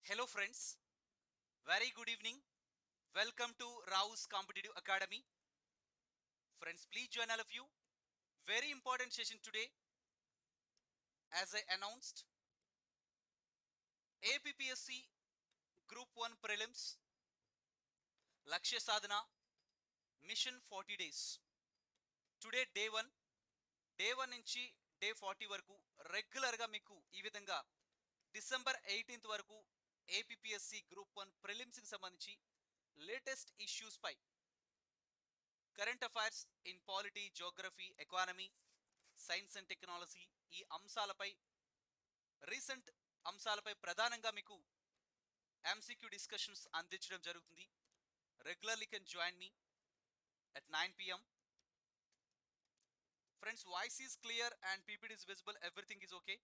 Hello friends, very good evening. Welcome to RAO'S Competitive Academy. Friends, please join all of you. Very important session today. As I announced, APPSC Group 1 Prelims Lakshya Sadhana Mission 40 days. Today day 1. Day 1 నుంచి day 40 వరకు రెగ్యులర్గా మీకు ఈ విధంగా December 18th వరకు APPSC group 1 ప్రిలిమ్స్కి సంబంధించి latest issues పై current affairs in polity, geography, economy, science and technology ఈ అంశాలపై రీసెంట్ అంశాలపై ప్రధానంగా మీకు MCQ డిస్కషన్స్ అందించడం జరుగుతుంది. Regularly can join me at 9 p.m. Friends, voice is clear and PPT is visible. Everything is okay.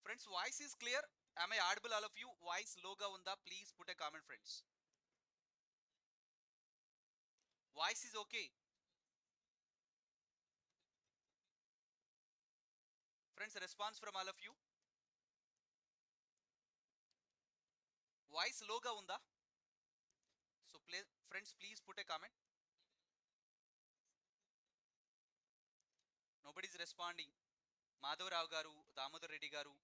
Friends, voice is clear. Am I audible all of you? Voice loga unda. Please put a comment, friends. Voice is okay. Friends, response from all of you. Voice loga unda. So friends, please put a comment. Nobody is responding. Madhav Rao garu, Damodar Reddy garu,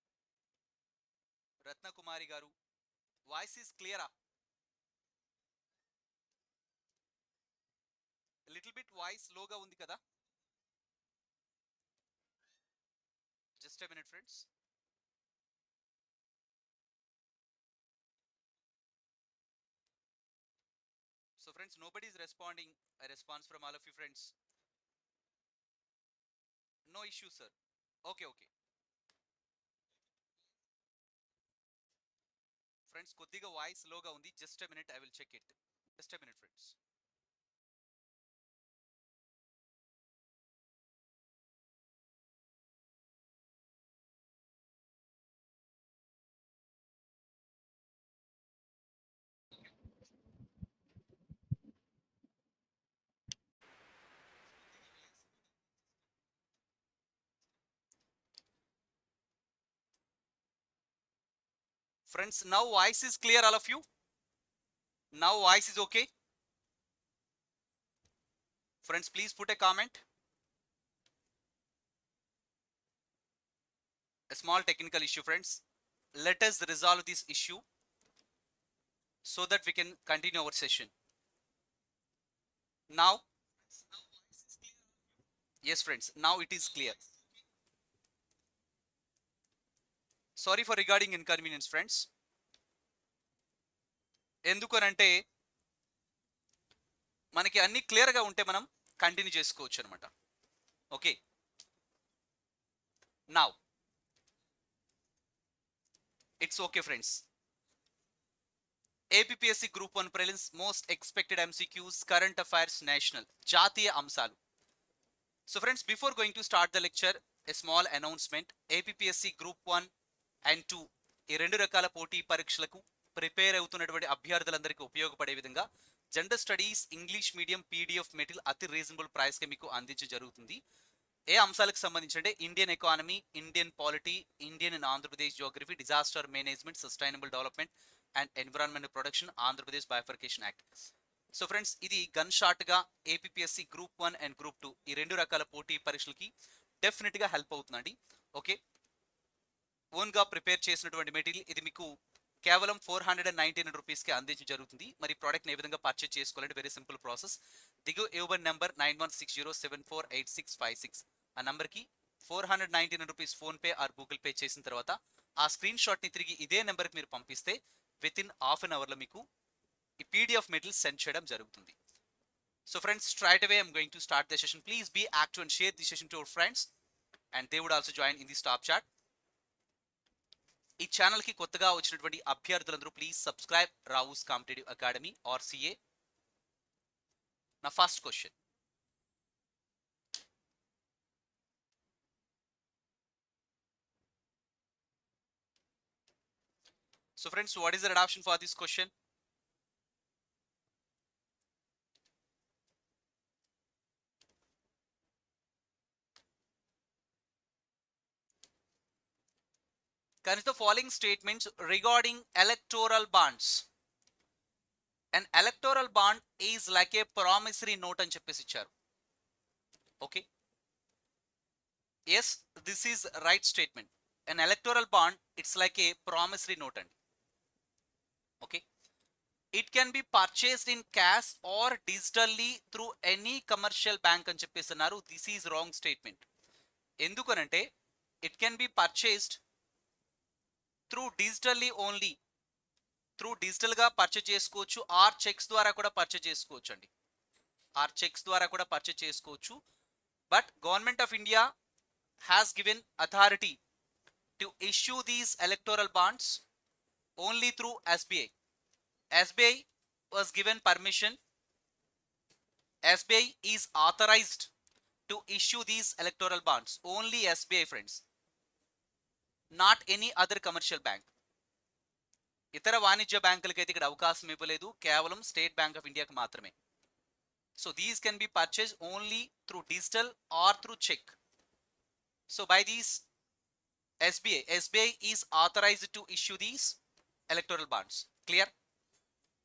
Ratna Kumari garu. Voice is clear. A little bit voice loga undi kada. Just a minute, friends. So friends, nobody is responding. A response from all of you friends. No issue, sir. Okay. Friends, కొద్దిగా voice లోగా ఉంది. Just a minute, I will check it. Just a minute, friends. Friends, now voice is clear, all of you. Now voice is okay. Friends, please put a comment. A small technical issue, friends. Let us resolve this issue so that we can continue our session. Now, yes friends, now it is clear. Sorry for regarding inconvenience, friends. ఎందుకనంటే మనకి అన్ని క్లియర్గా ఉంటే మనం continue చేసుకోవచ్చు అనమాట. Okay, now it's okay friends. APPSC Group 1 Prelims most expected MCQs, current affairs, national జాతీయ అంశాలు. So friends, before going to start the lecture, a small announcement. APPSC Group 1 and 2 ఈ రెండు రకాల పోటీ పరీక్షలకు ప్రిపేర్ అవుతున్నటువంటి అభ్యర్థులందరికీ ఉపయోగపడే విధంగా general studies English medium PDF material అతి రీజనబుల్ ప్రైస్కి మీకు అందించడం జరుగుతుంది. ఏ అంశాలకు సంబంధించి అంటే Indian economy, Indian polity, Indian and Andhra Pradesh geography, disaster management, sustainable development and environment protection, Andhra Pradesh bifurcation act. So friends, ఇది గన్ షాట్గా APPSC Group 1 అండ్ Group 2 ఈ రెండు రకాల పోటీ పరీక్షలకి డెఫినెట్గా హెల్ప్ అవుతుందండి. ఓకే, ఓన్గా ప్రిపేర్ చేసినటువంటి మెటీరియల్ ఇది మీకు కేవలం 499 రూపీస్కి అందించడం జరుగుతుంది. మరి ప్రోడక్ట్ని ఏ విధంగా పర్చేజ్ చేసుకోవాలంటే వెరీ సింపుల్ ప్రాసెస్. దిగు ఇవ్వబడిన నెంబర్ 9160748656 ఆ నెంబర్కి 499 rupees PhonePe are Google pay చేసిన తర్వాత ఆ స్క్రీన్ షాట్ని తిరిగి ఇదే నెంబర్కి మీరు పంపిస్తే విత్ ఇన్ హాఫ్ అన్ అవర్లో మీకు ఈ PDF మెటీరియల్ సెండ్ చేయడం జరుగుతుంది. So friends, straight away I'm going to start the session. Please be active and share the session to your friends and they would also join in this top chat. ఈ ఛానల్కి కొత్తగా వచ్చినటువంటి అభ్యర్థులందరూ please subscribe Rao's competitive academy RCA. నా first question, so friends, what is the adoption for this question? Consider the following statements regarding electoral bonds. An electoral bond is like a promissory note అని చెప్పేసి ఇచ్చారు. Okay. Yes, this is right statement. An electoral bond, it's like a promissory note అండి. Okay. It can be purchased in cash or digitally through any commercial bank అని చెప్పేసి అన్నారు. This is wrong statement. ఎందుకనంటే it can be purchased through digitally only. Through డిజిటల్గా purchase చేసుకోవచ్చు, are checks ద్వారా కూడా purchase చేసుకోవచ్చు అండి. ఆర్ చెక్స్ ద్వారా కూడా పర్చేజ్ చేసుకోవచ్చు. But government of India has given authority to issue these electoral bonds only through SBI. SBI was given permission. SBI is authorised to issue these electoral bonds. Only SBI friends, not any other commercial bank. ఇతర వాణిజ్య బ్యాంకులకైతే ఇక్కడ అవకాశం ఇవ్వలేదు, కేవలం state bank of ఇండియాకి మాత్రమే. So these can be purchase only through digital or through cheque. So by these SBI is authorised to issue these electoral bonds. Clear?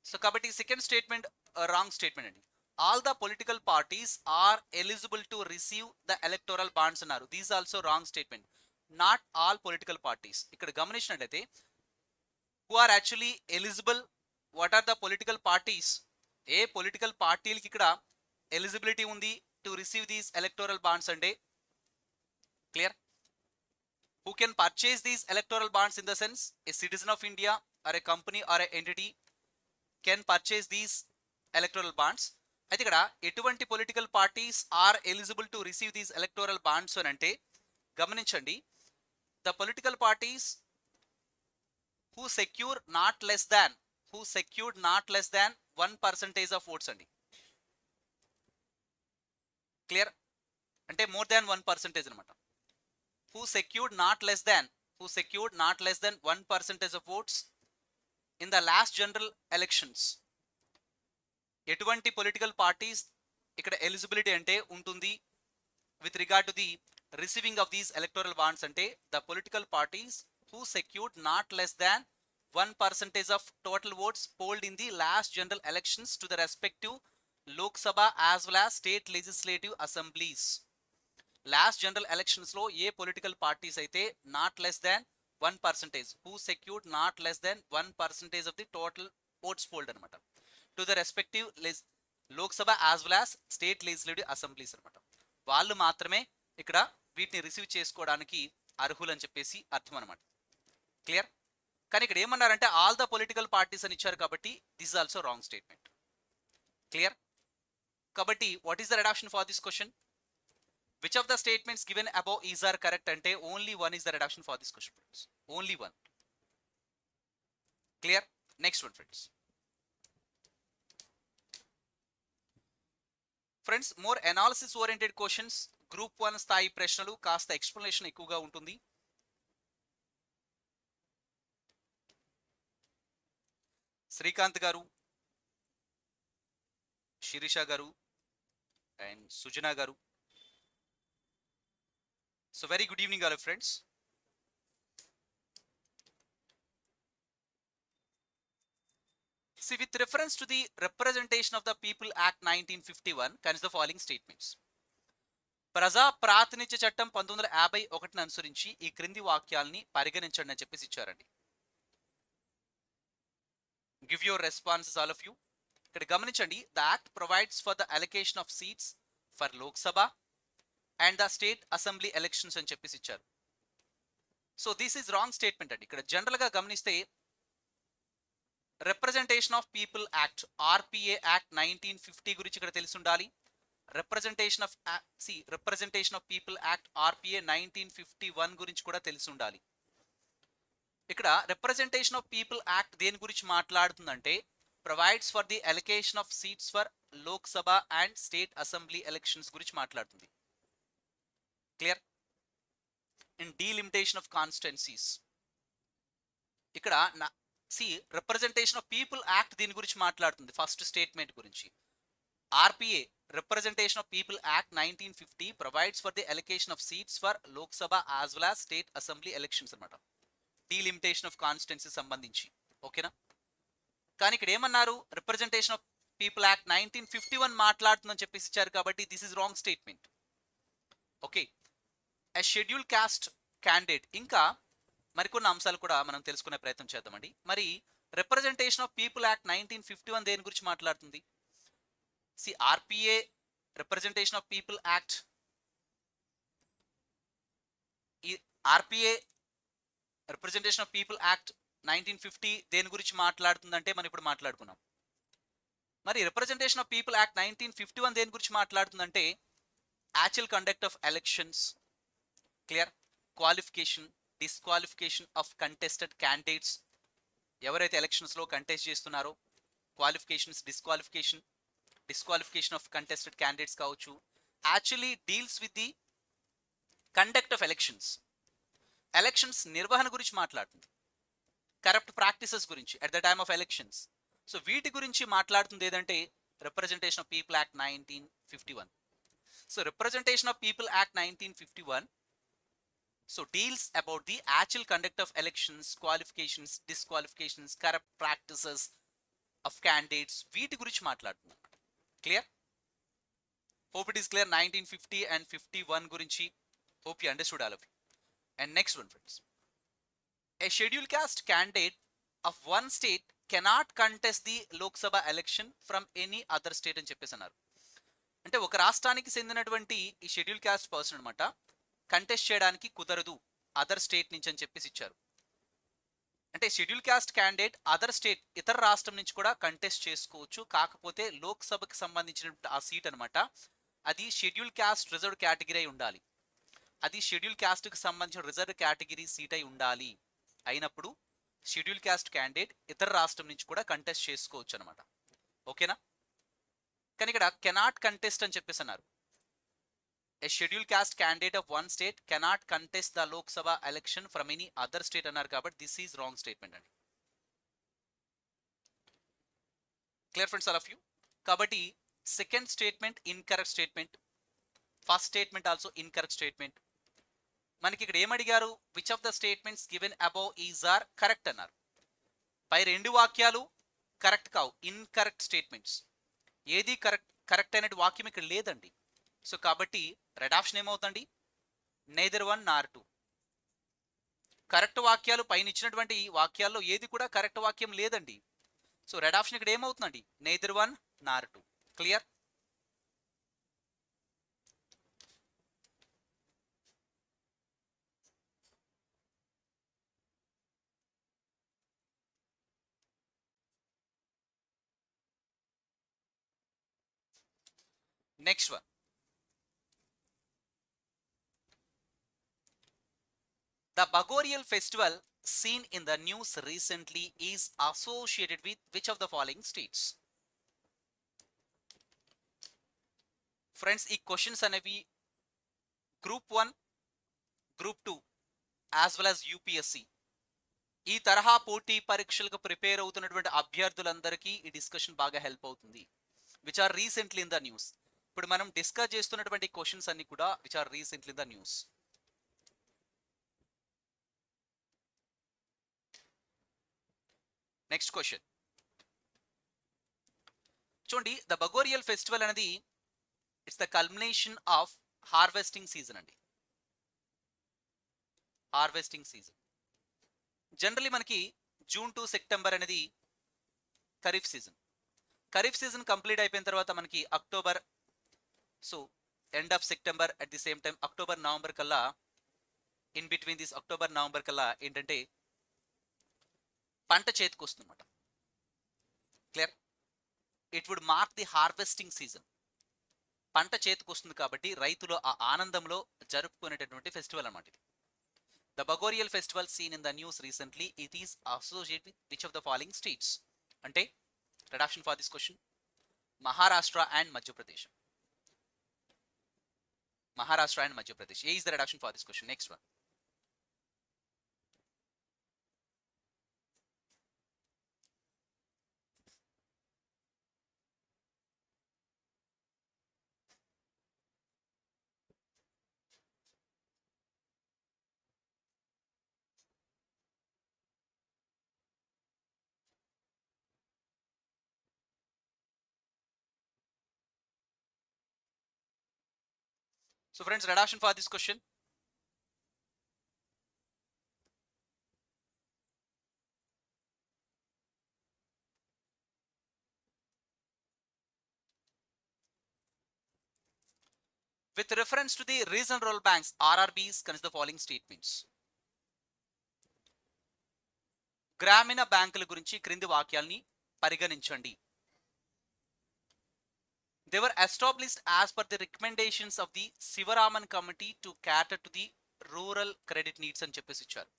So కాబట్టి second statement wrong statement అండి. All the political parties are eligible to receive the electoral bonds అన్నారు. These also wrong statement. Not all political parties. ఇక్కడ గమనించినట్లయితే who are actually eligible, what are the political parties? A political పార్టీలకి ఇక్కడ eligibility ఉంది to receive these electoral bonds అంటే? Clear? who can purchase these electoral bonds in the sense a citizen of India or a company or a entity can purchase these electoral bonds. అయితే ఇక్కడ ఎటువంటి political parties are eligible to receive these electoral bonds అని అంటే గమనించండి, the political parties who secured not less than 1% of votes అండి. Clear? అంటే more than 1% అనమాట. who secured not less than 1% of votes in the last general elections. ఎటువంటి political parties ఇక్కడ eligibility అంటే ఉంటుంది with regard to the receiving of these electoral bonds అంటే the political parties who secured not less than 1% of total votes polled in the last general elections to the respective Lok Sabha as well as state legislative assemblies. Last general elections లో ఏ political parties అయితే not less than 1%, who secured not less than 1% of the total votes polled అనమాట to the respective Lok Sabha as well as state legislative assemblies అనమాట, వాళ్ళు మాత్రమే ఇక్కడ వీటిని receive చేసుకోవడానికి అర్హులు అని చెప్పేసి అర్థం అనమాట. క్లియర్? కానీ ఇక్కడ ఏమన్నారంటే ఆల్ ద పొలిటికల్ పార్టీస్ అని ఇచ్చారు కాబట్టి this is also wrong statement. Clear? కాబట్టి what is the reduction for this question? Which of the statements given above is are correct అంటే only one is the reduction for this question friends. Only one. Clear? Next one friends. Friends more analysis oriented questions, group 1 స్థాయి ప్రశ్నలు, కాస్త explanation ఎక్కువగా ఉంటుంది. శ్రీకాంత్ గారు, శిరీష గారు and Sujana గారు, so very good evening all friends. See, with reference to the Representation of the People Act 1951, consider the following statements. ప్రజా ప్రాతినిధ్య చట్టం 1951 అనుసరించి ఈ క్రింది వాక్యాలని పరిగణించండి అని చెప్పేసి ఇచ్చారండి. Give your responses all of you. ఇక్కడ గమనించండి, the act provides for the allocation of seats for Lok Sabha and the state assembly elections అని చెప్పేసి ఇచ్చారు. So this is wrong statement అండి. ఇక్కడ జనరల్ గా గమనిస్తే representation of people act RPA act 1950 గురించి ఇక్కడ తెలిసి ఉండాలి. Representation of people act RPA 1951 గురించి కూడా తెలిసి ఉండాలి. ఇక్కడ రిప్రజెంటేషన్ ఆఫ్ పీపుల్ యాక్ట్ దేని గురించి మాట్లాడుతుందంటే provides for the allocation of seats for Lok Sabha and state assembly elections గురించి మాట్లాడుతుంది. Clear? In delimitation of constituencies. ఇక్కడ రిప్రజెంటేషన్ ఆఫ్ పీపుల్ యాక్ట్ దీని గురించి మాట్లాడుతుంది, ఫస్ట్ స్టేట్మెంట్ గురించి. RPA representation of people act 1950 provides for the allocation of seats for Lok Sabha as well as state assembly elections అనమాట. Delimitation of constituency సంబంధించి. ఓకేనా? కానీ ఇక్కడ ఏమన్నారు, రిప్రజెంటేషన్ ఆఫ్ పీపుల్ యాక్ట్ 1951 మాట్లాడుతుందని చెప్పేసి ఇచ్చారు, కాబట్టి this is wrong statement. Okay, a schedule caste candidate, ఇంకా మరికొన్ని అంశాలు కూడా మనం తెలుసుకునే ప్రయత్నం చేద్దామండి. మరి రిప్రజెంటేషన్ ఆఫ్ పీపుల్ యాక్ట్ 1951 దేని గురించి మాట్లాడుతుంది? See RPA representation of people act, ఈ RPA representation of people act 1950 దేని గురించి మాట్లాడుతుందంటే మనం ఇప్పుడు మాట్లాడుకున్నాం. మరి రిప్రజెంటేషన్ ఆఫ్ పీపుల్ యాక్ట్ 1951 దేని గురించి మాట్లాడుతుందంటే actual conduct of elections, clear, qualification, disqualification of contested candidates, ఎవరైతే ఎలక్షన్స్లో కంటెస్ట్ చేస్తున్నారో qualifications, disqualification of contested candidates కావచ్చు. Actually deals with the conduct of elections నిర్వహణ గురించి మాట్లాడుతుంది, కరప్ట్ ప్రాక్టీసెస్ గురించి at the time of elections. So వీటి గురించి మాట్లాడుతుంది ఏదంటే representation of people act 1951. So representation of people act 1951 so deals about the actual conduct of elections, qualifications, disqualifications, corrupt practices of candidates, వీటి గురించి మాట్లాడుతుంది. Clear? hope it is clear. 1950 and 51 గురించి hope you understood all of it. And next one friends, a scheduled caste candidate of one state cannot contest the Lok Sabha election from any other state అని చెప్పేసి అన్నారు. అంటే ఒక రాష్ట్రానికి చెందినటువంటి ఈ schedule caste person అనమాట కంటెస్ట్ చేయడానికి కుదరదు అదర్ స్టేట్ నుంచి అని చెప్పేసి ఇచ్చారు. అంటే schedule caste candidate other state, ఇతర రాష్ట్రం నుంచి కూడా కంటెస్ట్ చేసుకోవచ్చు, కాకపోతే లోక్ సభకి సంబంధించిన ఆ సీట్ అనమాట అది షెడ్యూల్ కాస్ట్ రిజర్వ్డ్ కేటగిరీ అయి ఉండాలి. అది షెడ్యూల్ కాస్ట్కి సంబంధించిన రిజర్వ్ కేటగిరీ సీట్ అయి ఉండాలి. అయినప్పుడు షెడ్యూల్ కాస్ట్ క్యాండిడేట్ ఇతర రాష్ట్రం నుంచి కూడా కంటెస్ట్ చేసుకోవచ్చు అనమాట. ఓకేనా? కానీ ఇక్కడ కెనాట్ కంటెస్ట్ అని చెప్పేసి అన్నారు. A scheduled caste candidate of one state cannot contest the Lok Sabha election from any other state అన్నారు, కాబట్టి this is wrong statement అండి. Clear friends all of you? కాబట్టి second statement incorrect statement, first statement also incorrect statement. మనకి ఇక్కడ ఏమడిగారు, which of the statements given above is are correct అన్నారు. పై రెండు వాక్యాలు కరెక్ట్ కావు, ఇన్కరెక్ట్ స్టేట్మెంట్స్. ఏది కరెక్ట్ అనేది వాక్యం ఇక్కడ లేదండి. సో కాబట్టి రెడ్ ఆప్షన్ ఏమవుతుంది, నెయిదర్ వన్ నార్ టూ. కరెక్ట్ వాక్యాలు పైన ఇచ్చినటువంటి వాక్యాల్లో ఏది కూడా కరెక్ట్ వాక్యం లేదండి. సో రెడ్ ఆప్షన్ ఇక్కడ ఏమవుతుందండి, neither one Nar two. Clear? Next one, the Bagorial festival seen in the news recently is associated with which of the following states? Friends ఈ క్వశ్చన్స్ అనేవి group 1, group 2 as well as UPSC ఈ తరహా పోటీ పరీక్షలకు prepare అవుతున్నటువంటి అభ్యర్థులందరికీ ఈ discussion బాగా help అవుతుంది. Which are recently in the news. ఇప్పుడు మనం డిస్కస్ చేస్తున్నటువంటి క్వశ్చన్స్ అన్ని కూడా which are recently in the news. Next question చూడండి, ద బగోరియల్ ఫెస్టివల్ అనేది it's the culmination of harvesting season అండి. హార్వెస్టింగ్ సీజన్ జనరలీ మనకి జూన్ టు సెప్టెంబర్ అనేది kharif season. Kharif season complete అయిపోయిన తర్వాత మనకి October, so end of September, at the same time October November కల్లా, in between this October November కల్లా ఏంటంటే పంట చేతికి వస్తుందన్నమాట. Clear? It would mark the harvesting season. పంట చేతికి వస్తుంది కాబట్టి రైతులు ఆ ఆనందంలో జరుపుకునేటటువంటి ఫెస్టివల్ అన్నమాట ఇది. The Bhagoria festival seen in the news recently, it is associated with which of the following states? అంటే red option for this question, Maharashtra and Madhya Pradesh. Maharashtra and Madhya Pradesh. A is the red option for this question? Next one, So friends, redaction for this question. With reference to the regional rural banks, RRBs, consider the following statements. గ్రామీణ బ్యాంకుల గురించి క్రింది వాక్యాల్ని పరిగణించండి. They were established as per the recommendations of the Sivaraman committee to cater to the rural credit needs అని చెప్పేసి ఇచ్చారు.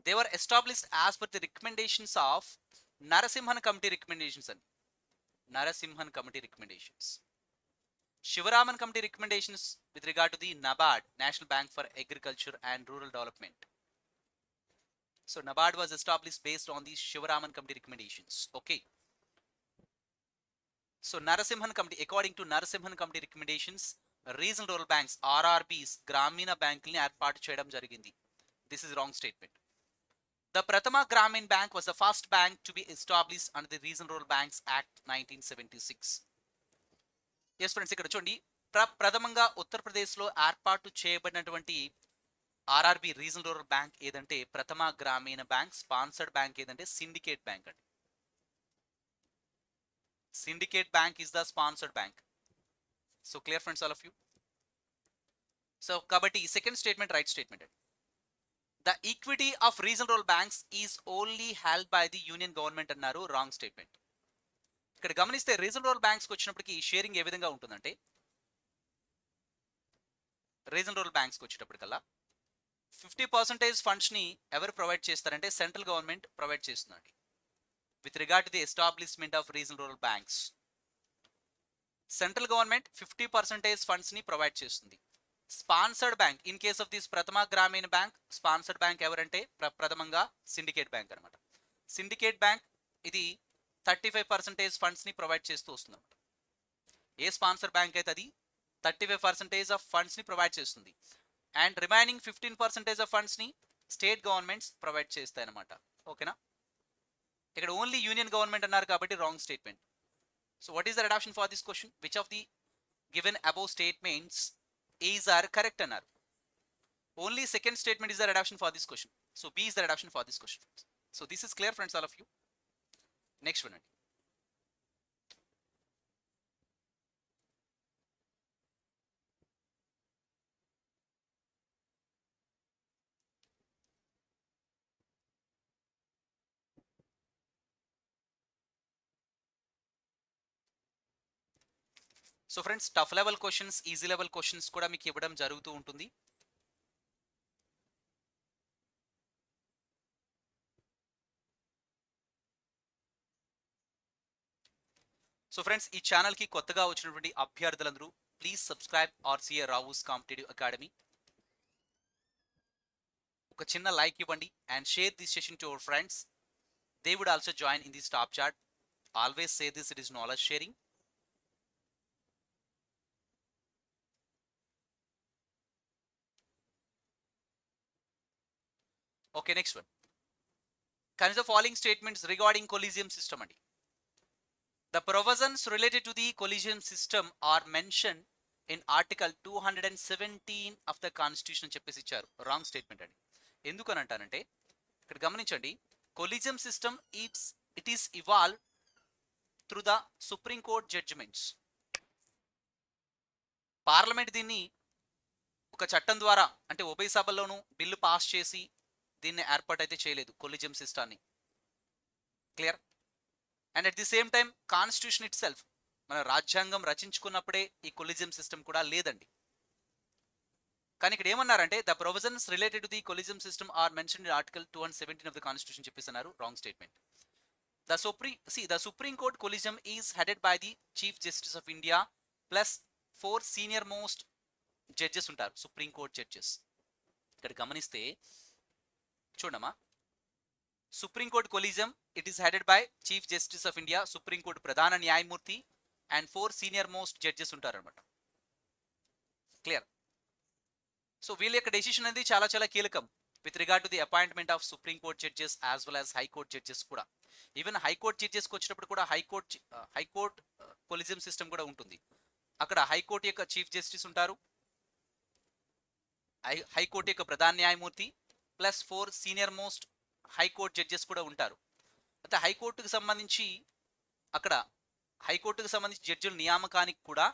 They were established as per the recommendations of Narasimhan committee recommendations అని. Narasimhan committee recommendations. Shivaraman committee recommendations with regard to the NABARD, National Bank for Agriculture and Rural Development. So NABARD was established based on the Shivaraman committee recommendations. Okay. So Narasimhan committee, according to Narasimhan committee recommendations, regional rural banks, RRBs, గ్రామీణ బ్యాంకుల్ని ఏర్పాటు చేయడం జరిగింది. This is wrong statement. The Prathama Gramin Bank was the first bank to be established under the Regional Rural Banks Act 1976. Yes friends, ఇక్కడ చూడండి, ప్రథమంగా ఉత్తరప్రదేశ్లో ఏర్పాటు చేయబడినటువంటి ఆర్ఆర్బి రీజనల్ రూరల్ బ్యాంక్ ఏదంటే ప్రథమ గ్రామీణ బ్యాంక్. స్పాన్సర్డ్ బ్యాంక్ ఏదంటే సిండికేట్ బ్యాంక్ అండి. Syndicate bank is the sponsored bank. So clear friends, all of you? So కాబట్టి సెకండ్ స్టేట్మెంట్ రైట్ స్టేట్మెంట్ అండి. The equity of regional rural banks is only held by the union government అన్నారు. Wrong statement. ఇక్కడ గమనిస్తే regional rural బ్యాంక్స్కి వచ్చినప్పటికీ sharing ఏ విధంగా ఉంటుందంటే, regional rural బ్యాంక్స్కి వచ్చేటప్పటికల్లా 50% ఫండ్స్ని ఎవరు provide చేస్తారంటే సెంట్రల్ గవర్నమెంట్ ప్రొవైడ్ చేస్తుందండి. With regard to the establishment of regional rural banks, central government 50% ఫండ్స్ని ప్రొవైడ్ చేస్తుంది. Sponsored bank, in case of this Prathama Grameen bank, sponsored bank ఎవరంటే ప్రథమంగా సిండికేట్ బ్యాంక్ అనమాట. సిండికేట్ బ్యాంక్ ఇది 35% ఫండ్స్ని provide చేస్తూ వస్తుంది అనమాట. ఏ స్పాన్సర్ బ్యాంక్ అయితే అది 35% ఆఫ్ ఫండ్స్ని ప్రొవైడ్ చేస్తుంది. అండ్ రిమైనింగ్ 15% ఆఫ్ ఫండ్స్ని స్టేట్ గవర్నమెంట్స్ ప్రొవైడ్ చేస్తాయి అనమాట. ఓకేనా? ఇక్కడ ఓన్లీ యూనియన్ గవర్నమెంట్ అన్నారు కాబట్టి wrong statement. So what is the reduction for this question? Which of the given above statements is are correct అన్నారు. Only second statement is the reduction for this question. So B is the reduction for this question. So this is clear friends, all of you. Next one అండి. So friends, tough level questions, easy level questions కూడా మీకు ఇవ్వడం జరుగుతూ ఉంటుంది. So friends, ఈ ఛానల్కి కొత్తగా వచ్చినటువంటి అభ్యర్థులందరూ please subscribe RCA RAO'S competitive academy. ఒక చిన్న లైక్ ఇవ్వండి and share this session to your friends. They would also join in this top chart. Always say this, it is knowledge sharing. Okay, next one. Consider the following statements regarding collegium system అండి. The provisions related to the collegium system are mentioned in Article 217 of the Constitution అని చెప్పేసి ఇచ్చారు. Wrong statement అండి. ఎందుకని అంటానంటే, ఇక్కడ గమనించండి, collegium system it is evolved through the Supreme Court judgments. Parliament దీన్ని ఒక చట్టం ద్వారా, అంటే ఉభయ సభల్లోనూ బిల్లు పాస్ చేసి దీన్ని ఏర్పాటైతే చేయలేదు కొలిజియం సిస్టాన్ని. Clear? And at the same time constitution itself, మన రాజ్యాంగం రచించుకున్నప్పుడే ఈ కొలిజియం సిస్టమ్ కూడా లేదండి. కానీ ఇక్కడ ఏమన్నారంటే, the provisions related to the collegium system are mention in article 217 of the constitution చెప్పేసన్నారు. Wrong statement. The supreme court collegium is headed by the chief justice of India plus 4 senior most judges ఉంటారు, supreme court judges. ఇక్కడ గమనిస్తే చూడమ్మా, supreme court collegium it is headed by chief justice of India, supreme court ప్రధాన న్యాయమూర్తి and 4 senior most judges ఉంటారనమాట. Clear? So వీళ్ళ యొక్క decision అనేది చాలా చాలా కీలకం with regard to the appointment of supreme court judges as well as high court judges కూడా. ఈవెన్ హైకోర్టు జడ్జెస్కి వచ్చినప్పుడు కూడా హైకోర్టు కొలీజియం సిస్టమ్ కూడా ఉంటుంది. అక్కడ హైకోర్టు యొక్క చీఫ్ జస్టిస్ ఉంటారు, హైకోర్టు యొక్క ప్రధాన న్యాయమూర్తి plus 4 senior most high court judges కూడా ఉంటారు. అయితే హైకోర్టుకు సంబంధించి అక్కడ హైకోర్టుకు సంబంధించి జడ్జిల నియామకానికి కూడా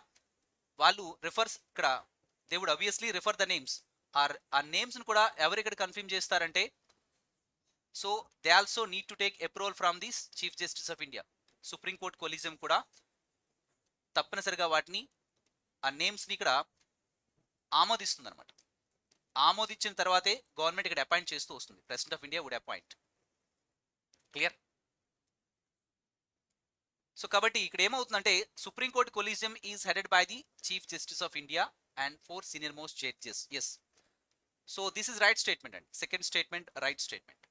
వాళ్ళు రిఫర్స్ ఇక్కడ they would obviously refer the names ఆ నేమ్స్ని కూడా ఎవరు ఇక్కడ కన్ఫర్మ్ చేస్తారంటే so they also need to take approval from this chief justice of India. Supreme court collegium కూడా తప్పనిసరిగా వాటిని ఆ నేమ్స్ని ఇక్కడ ఆమోదిస్తుంది అనమాట. ఆమోదించిన తర్వాతే గవర్నమెంట్ ఇక్కడ అపాయింట్ చేస్తూ వస్తుంది. President of India would appoint. Clear? So కాబట్టి ఇక్కడ ఏమవుతుందంటే supreme court collegium is headed by the chief justice of India and 4 senior most judges. Yes, so this is right statement అండి. Second statement right statement.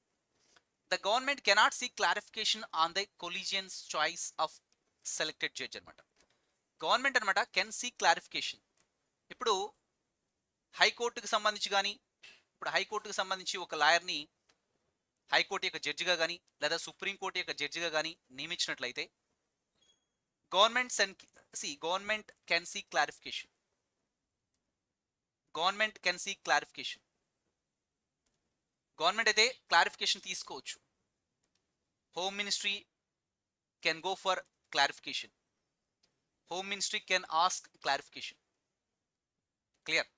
The government cannot seek clarification on the collegium's choice of selected judge అనమాట. Government అనమాట can seek clarification. ఇప్పుడు హైకోర్టుకు సంబంధించి కానీ ఇప్పుడు హైకోర్టుకు సంబంధించి ఒక లాయర్ని హైకోర్టు యొక్క జడ్జిగా కానీ లేదా సుప్రీంకోర్టు యొక్క జడ్జిగా కానీ నియమించినట్లయితే government can seek clarification. Government can seek clarification. Government అయితే క్లారిఫికేషన్ తీసుకోవచ్చు. Home ministry can go for clarification. Home ministry can ask clarification. Clear?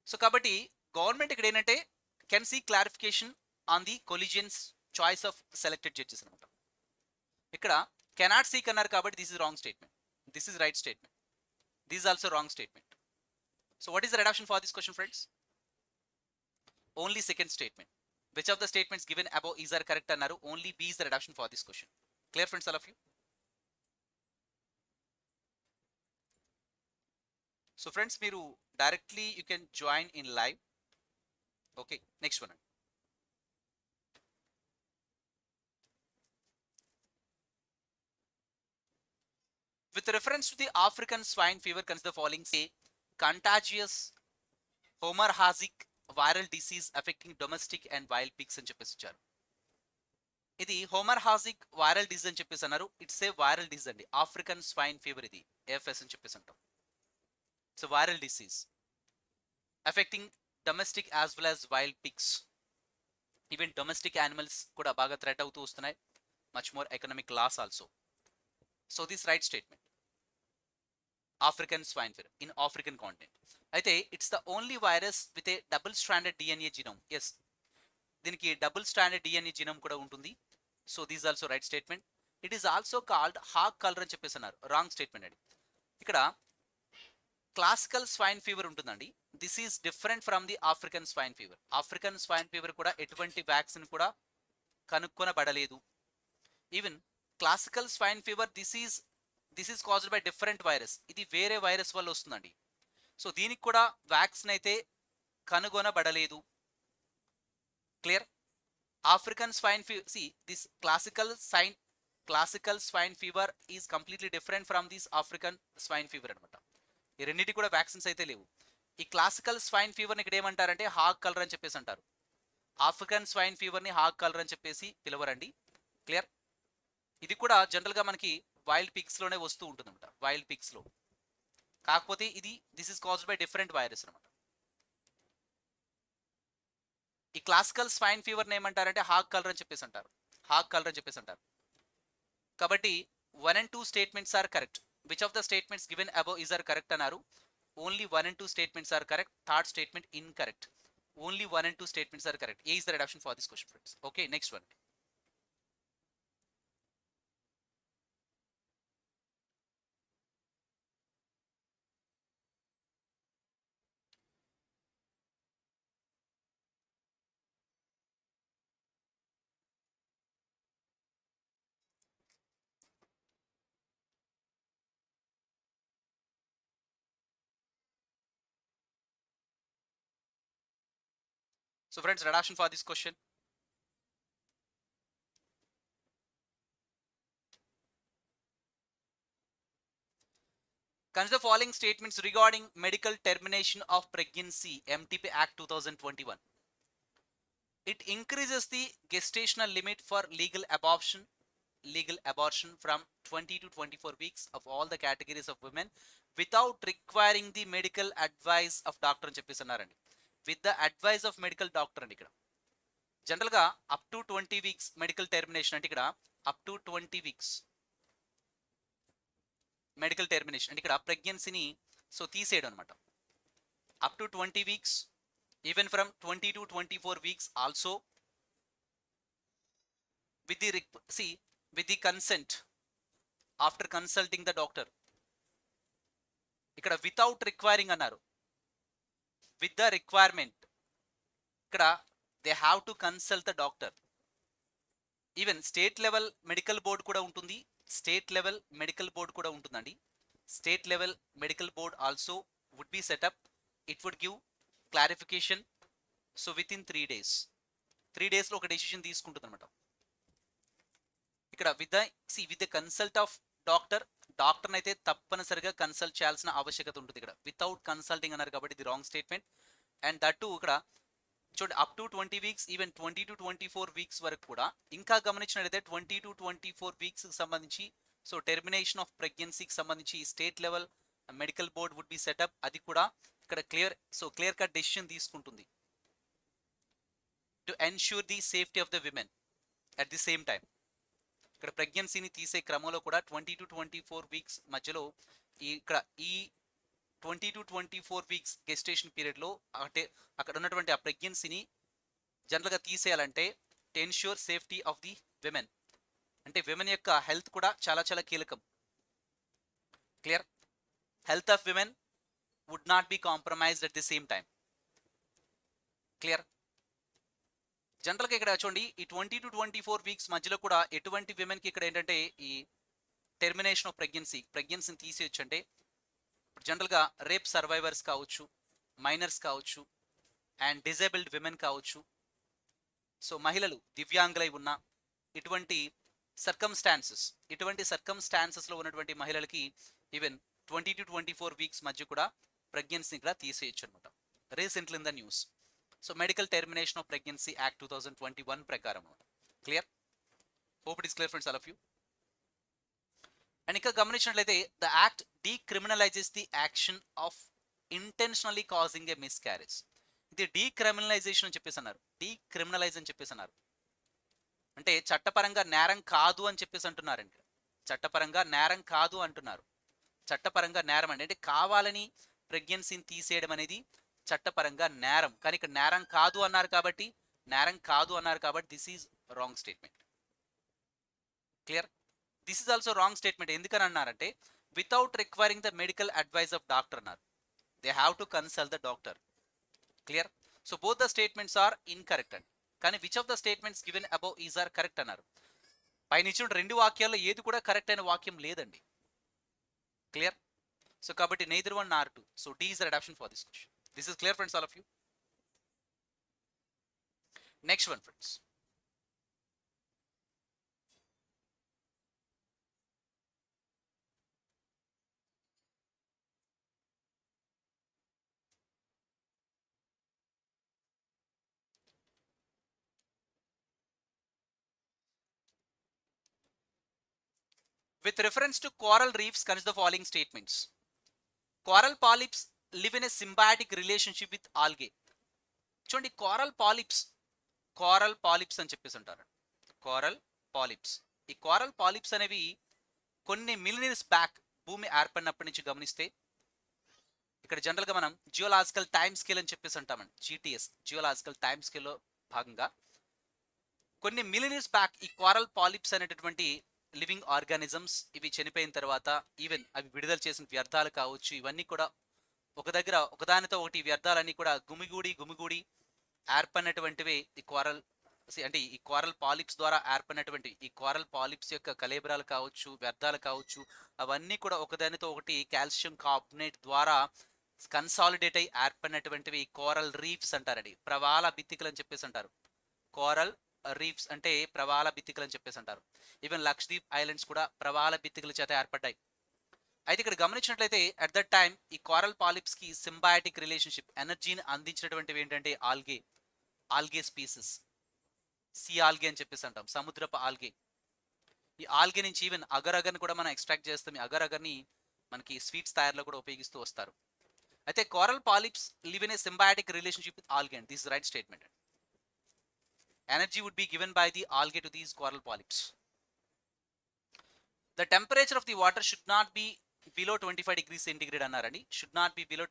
So కాబట్టి గవర్నమెంట్ ఇక్కడ ఏంటంటే can seek clarification on the collegium's choice of selected judges అనమాట. ఇక్కడ cannot seek అన్నారు కాబట్టి this is wrong statement. This is right statement. This is also wrong statement. So what is the reduction for this question friends? Only second statement. Which of the statements given above is are correct అన్నారు. Only B is the reduction for this question. Clear friends all of you? So friends మీరు directly you can join in live. Okay, next one. With reference to the African swine fever, consider the following: say, contagious hemorrhagic viral disease affecting domestic and wild pigs అని చెప్పేసి ఇచ్చారు. ఇది హోమర్హాజిక్ viral disease అని చెప్పేసి అన్నారు. It's a viral disease అండి. African swine fever, ఇది AFS అని చెప్పేసి అంటాం. It's viral disease affecting domestic as well as wild pigs. Even domestic animals కూడా బాగా థ్రెట్ అవుతూ వస్తున్నాయి. Much more economic loss also. So this right statement. African swine fever in African continent. అయితే it's the only virus with a double stranded DNA genome. Yes, దీనికి double stranded DNA genome కూడా ఉంటుంది. So this also right statement. It is also called hog cholera అని చెప్పేసి అన్నారు. Wrong statement అండి. ఇక్కడ classical swine fever ఉంటుందండి. This is different from the African swine fever. African swine fever కూడా ఎటువంటి వ్యాక్సిన్ కూడా కనుక్కొనబడలేదు. Even classical swine fever this is caused by different virus. ఇది వేరే వైరస్ వల్ల వస్తుందండి. సో దీనికి కూడా వ్యాక్సిన్ అయితే కనుగొనబడలేదు. Clear? African swine fever, see this classical swine fever is completely different from this African swine fever అనమాట. ఈ రెండింటికి కూడా వ్యాక్సిన్స్ అయితే లేవు. ఈ క్లాసికల్ స్వైన్ ఫీవర్ని ఇక్కడ ఏమంటారంటే హాగ్ కలర్ అని చెప్పేసి అంటారు. ఆఫ్రికన్ స్వైన్ ఫీవర్ని హాగ్ కలర్ అని చెప్పేసి పిలవరండి. క్లియర్? ఇది కూడా జనరల్గా మనకి వైల్డ్ పిగ్స్లోనే వస్తూ ఉంటుంది అనమాట. వైల్డ్ పిగ్స్లో. కాకపోతే this is caused by different virus అనమాట. ఈ క్లాసికల్ స్వైన్ ఫీవర్ని ఏమంటారంటే హాగ్ కలర్ అని చెప్పేసి అంటారు. హాగ్ కలర్ అని చెప్పేసి అంటారు. కాబట్టి 1 and 2 statements are correct. Which of the statements given above is are correct అన్నారు. Only 1 and 2 statements are correct. Third statement incorrect. Only 1 and 2 statements are correct. A is the reduction for this question friends? Okay, next one. So friends, redaction for this question. Consider the following statements regarding medical termination of pregnancy, MTP Act 2021. It increases the gestational limit for legal abortion legal abortion from 20 to 24 weeks of all the categories of women without requiring the medical advice of doctor అని చెప్పేసి అన్నారండి. With the advice of medical doctor అండి. ఇక్కడ జనరల్గా up to 20 weeks medical termination అంటే ఇక్కడ up to 20 weeks medical termination అంటే ఇక్కడ ప్రెగ్నెన్సీని సో తీసేయడం అనమాట. Up to 20 weeks, even from 20 to 24 weeks also with the consent after consulting the doctor. ఇక్కడ వితౌట్ రిక్వైరింగ్ అన్నారు, విత్ ద రిక్వైర్మెంట్. ఇక్కడ they have to consult the doctor. Even state level medical board కూడా ఉంటుంది, state level medical board కూడా ఉంటుందండి. State level medical board also would be set up. It would give clarification. So within 3 days, 3 daysలో ఒక decision తీసుకుంటుంది అనమాట. ఇక్కడ with the consult of doctor, డాక్టర్ని అయితే తప్పనిసరిగా కన్సల్ట్ చేయాల్సిన ఆవశ్యకత ఉంటుంది. ఇక్కడ వితౌట్ కన్సల్టింగ్ అన్నారు కాబట్టి ఇది wrong statement. And that to ఇక్కడ చూడండి up to 20 weeks, even 20 to 24 weeks వరకు కూడా. ఇంకా గమనించినట్లయితే 20 to 24 వీక్స్కి సంబంధించి సో టెర్మినేషన్ ఆఫ్ ప్రెగ్నెన్సీకి సంబంధించి state level medical board would be set up. అది కూడా ఇక్కడ క్లియర్ కట్ డెసిషన్ తీసుకుంటుంది to ensure the safety of the women. At the same time ఇక్కడ ప్రెగ్నెన్సీని తీసే క్రమంలో కూడా 20 to 24 వీక్స్ మధ్యలో ఇక్కడ ఈ 20 to 24 వీక్స్ గెస్టేషన్ పీరియడ్లో అంటే అక్కడ ఉన్నటువంటి ఆ ప్రెగ్నెన్సీని జనరల్గా తీసేయాలంటే to ensure safety of the women. అంటే విమెన్ యొక్క హెల్త్ కూడా చాలా చాలా కీలకం. Clear? Health of women would not be compromised at the same time. Clear? జనరల్గా ఇక్కడ చూడండి ఈ 20 to 24 వీక్స్ మధ్యలో కూడా ఎటువంటి విమెన్కి ఇక్కడ ఏంటంటే ఈ టెర్మినేషన్ ఆఫ్ ప్రెగ్నెన్సీని తీసేయచ్చు. అంటే జనరల్గా రేప్ సర్వైవర్స్ కావచ్చు, మైనర్స్ కావచ్చు, అండ్ డిజేబుల్డ్ విమెన్ కావచ్చు. సో మహిళలు దివ్యాంగులై ఉన్న ఇటువంటి సర్కమ్స్టాన్సెస్లో ఉన్నటువంటి మహిళలకి ఈవెన్ 20 to 24 వీక్స్ మధ్య కూడా ప్రెగ్నెన్సీని కూడా తీసేయచ్చు అనమాట. Recently in the news. So medical termination of pregnancy act 2021 ప్రకారం. Clear? Hope it is clear friends all of you. And ఇంకా గమనించినట్లయితే the act decriminalises the action of intentionally causing a miscarriage. ఇది decriminalisation అని చెప్పేసి అన్నారు. Decriminalise అని చెప్పేసి అన్నారు అంటే చట్టపరంగా నేరం కాదు అని చెప్పేసి అంటున్నారండి. చట్టపరంగా నేరం కాదు అంటున్నారు. చట్టపరంగా నేరం అంటే కావాలని ప్రెగ్నెన్సీని తీసేయడం అనేది చట్టపరంగా నేరం. కానీ ఇక్కడ నేరం కాదు అన్నారు కాబట్టి this is wrong statement. Clear? This is also wrong statement. ఎందుకని అన్నారంటే without requiring the medical advice of doctor అన్నారు. They have to consult the doctor. Clear? So both the statements are incorrect అండి. కానీ which of the statements given above is are correct అన్నారు. పైన ఇచ్చిన 2 వాక్యాల్లో ఏది కూడా కరెక్ట్ అయిన వాక్యం లేదండి. క్లియర్? సో కాబట్టి neither 1 nor 2. So D is the adaptation for this question. This is clear friends all of you. Next one friends. With reference to coral reefs, consider the following statements. Coral polyps live in a symbiotic relationship with algae. చూడండి coral polyps అని చెప్పేసి అంటారు. coral polyps. ఈ coral polyps అనేవి కొన్ని millions back భూమి ఏర్పడినప్పటి నుంచి గమనిస్తే ఇక్కడ జనరల్గా మనం జియోలాజికల్ టైమ్ స్కేల్ అని చెప్పేసి అంటామండి. GTS జియోలాజికల్ టైమ్ స్కేల్లో భాగంగా కొన్ని మిలియన్స్ బ్యాక్ ఈ coral polyps అనేటటువంటి లివింగ్ ఆర్గానిజమ్స్ ఇవి చనిపోయిన తర్వాత ఈవెన్ అవి విడుదల చేసిన వ్యర్థాలు కావచ్చు, ఇవన్నీ కూడా ఒక దగ్గర ఒకదానితో ఒకటి వ్యర్థాలన్నీ కూడా గుమిగూడి ఏర్పడినటువంటివి ఈ కోరల్ పాలిప్స్ ద్వారా ఏర్పడినటువంటి ఈ కోరల్ పాలిప్స్ యొక్క కలేబరాలు కావచ్చు, వ్యర్థాలు కావచ్చు, అవన్నీ కూడా ఒకదానితో ఒకటి కాల్షియం కార్బోనేట్ ద్వారా కన్సాలిడేట్ అయి ఏర్పడినటువంటివి కోరల్ రీఫ్స్ అంటారండి. ప్రవాల బిత్తికలు అని చెప్పేసి అంటారు. కోరల్ రీఫ్స్ అంటే ప్రవాల బిత్తికలు అని చెప్పేసి అంటారు. ఈవెన్ లక్షద్వీప్ ఐలాండ్స్ కూడా ప్రవాల బిత్తికల చేత ఏర్పడ్డాయి. అయితే ఇక్కడ గమనించినట్లయితే అట్ దట్ టైం ఈ కోరల్ పాలిప్స్ కి సింబయాటిక్ రిలేషన్షిప్ ఎనర్జీని అందించినటువంటివి ఏంటంటే ఆల్గే స్పీసెస్, సీ ఆల్గే అని చెప్పేసి అంటాం, సముద్రపు ఆల్గే. ఈ ఆల్గే నుంచి ఈవెన్ అగర్ అగర్ని కూడా మనం ఎక్స్ట్రాక్ట్ చేస్తాం. ఈ అగర్ అగర్ని మనకి స్వీట్స్ తయారీలో కూడా ఉపయోగిస్తూ వస్తారు. అయితే coral polyps live in a symbiotic relationship with algae and this right statement. Energy would be given by the algae to these coral polyps. The temperature of the water should not be below 25 degrees centigrade అన్నారండి. should not be below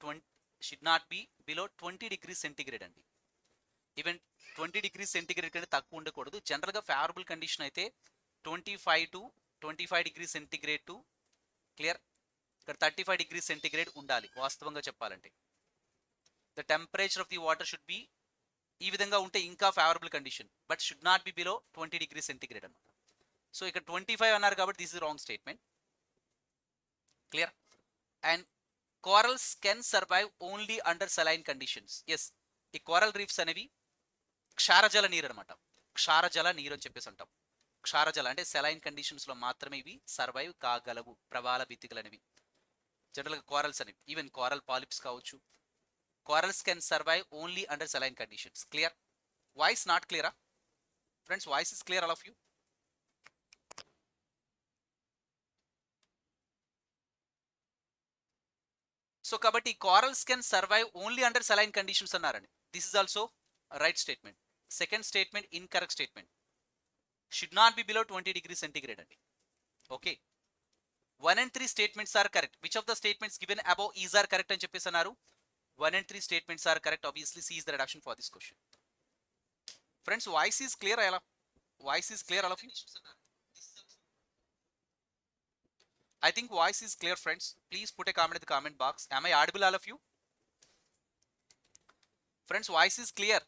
20 degrees centigrade అండి. Even 20 degrees centigrade కంటే తక్కువ ఉండకూడదు. జనరల్గా favourable condition అయితే 25 degrees centigrade to clear ఇక్కడ 35 degrees centigrade ఉండాలి వాస్తవంగా చెప్పాలంటే. The temperature of the water should be ఈ విధంగా ఉంటే ఇంకా favourable condition, but should not be below 20 degrees centigrade అనమాట. సో ఇక్కడ 25 అన్నారు కాబట్టి this is wrong statement. Clear. And corals can survive only under saline conditions. Yes, ఈ coral reefs అనేవి క్షారజల నీరు అనమాట. క్షారజల నీరు అని చెప్పేసి అంటాం. క్షారజల అంటే సెలైన్ కండిషన్స్లో మాత్రమే ఇవి సర్వైవ్ కాగలవు. ప్రవాల భిత్తికలు అనేవి జనరల్గా కోరల్స్ అనేవి, ఈవెన్ కోరల్ పాలిప్స్ కావచ్చు. Corals can survive only under saline conditions. Clear. Voice not క్లియరా friends? Voice is clear all of you? So కాబట్టి corals can survive only under saline conditions అన్నారండి. This is also right statement. Second statement incorrect statement. Should not be below 20 degrees centigrade అండి. Okay, 1 and 3 statements are correct. Which of the statements given above is are correct అని చెప్పేసి అన్నారు? 1 and 3 statements are correct. Obviously C is the reduction for this question. Friends, voice is clear? Voice is clear all of you? I think voice is clear, friends. Please put a comment in the comment box. Am I audible all of you? Friends, voice is clear.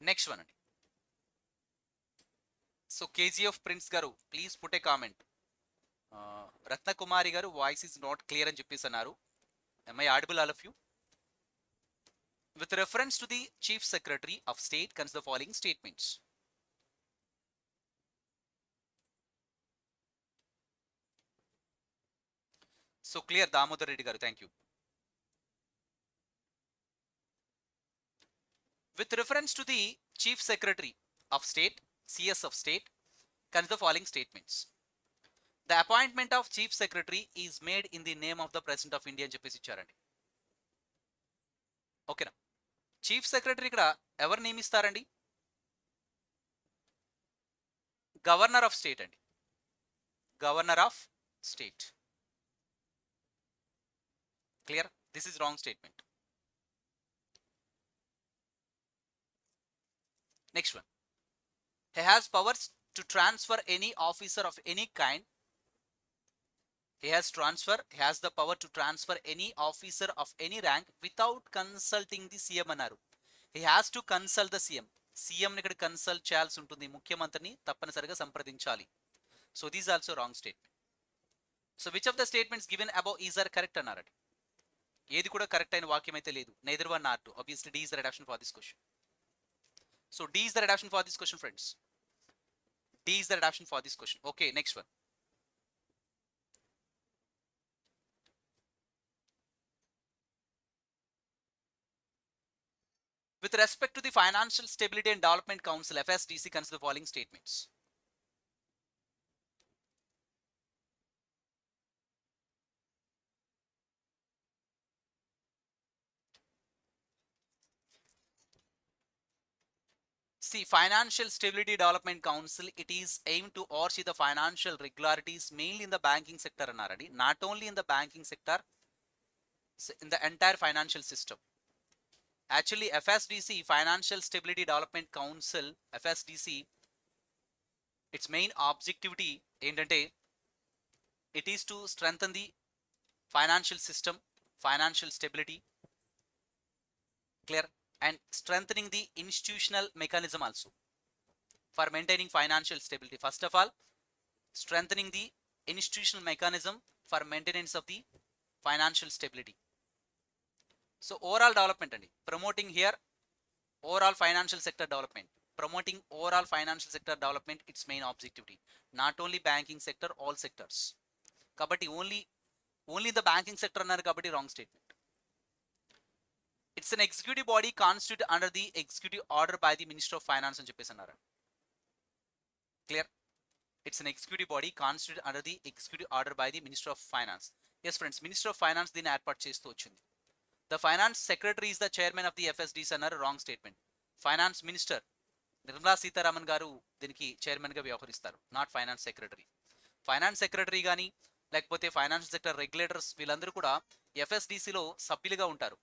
Next one. So KGF Prince garu, please put a comment. Ratna Kumari garu, voice is not clear అని చెప్పేసి అన్నారు. Am I audible all of you? With reference to the Chief Secretary of State, consider the following statements. So clear, Damodar Reddy garu, thank you. With reference to the Chief Secretary of State, CS of State, consider the following statements. The appointment of Chief Secretary is made in the name of the President of India అని చెప్పేసి ఇచ్చారండి. ఓకేనా? Chief secretary ఇక్కడ ఎవరు నియమిస్తారండి? Governor of state అండి. Governor of state. Clear? This is wrong statement. Next one. He has powers to transfer any officer of any kind. He has the power to transfer any officer of any rank without consulting the CM అన్నారు. He has to consult the CM. CM ని ఇక్కడ consult చేయాల్సి ఉంటుంది. ముఖ్యమంత్రిని తప్పనిసరిగా సంప్రదించాలి. So this is also wrong statement. So which of the statements given above is are correct అన్నారండి. ఏది కూడా కరెక్ట్ అయిన వాక్యం అయితే లేదు. Neither one nor two. Obviously D is the redaction for this question. So D is the redaction for this question, friends. D is the redaction for this question. Okay, next one. With respect to the Financial Stability and Development Council, FSDC, consider the following statements. See, Financial Stability Development Council, it is aimed to oversee the financial regularities mainly in the banking sector అన్నారండి. Not only in the banking sector, in the entire financial system. Actually, FSDC, Financial Stability Development Council, FSDC, its main objectivity ఏంటంటే it is to strengthen the financial system, financial stability, clear, and strengthening the institutional mechanism also for maintaining financial stability. First of all, strengthening the institutional mechanism for maintenance of the financial stability. So overall development and promoting here overall financial sector development. Promoting overall financial sector development, its main objectivity. Not only banking sector, all sectors. Kabatti only the banking sector annaru kabatti wrong statement. It's an executive body constituted under the executive order by the Minister of Finance అని చెప్పేసి అన్నారు. Clear? It's an executive body constituted under the executive order by the Minister of Finance. Yes friends, Minister of Finance దీన్ని ఏర్పాటు చేస్తూ వచ్చింది. The Finance Secretary is the chairman of the FSDC అన్నారు, wrong statement. Finance minister Nirmala Sitharaman గారు దీనికి చైర్మన్గా వ్యవహరిస్తారు, not finance secretary. Finance secretary కానీ లేకపోతే ఫైనాన్షియల్ సెక్టర్ రెగ్యులేటర్స్ వీళ్ళందరూ కూడా ఎఫ్ఎస్డిసిలో సభ్యులుగా ఉంటారు.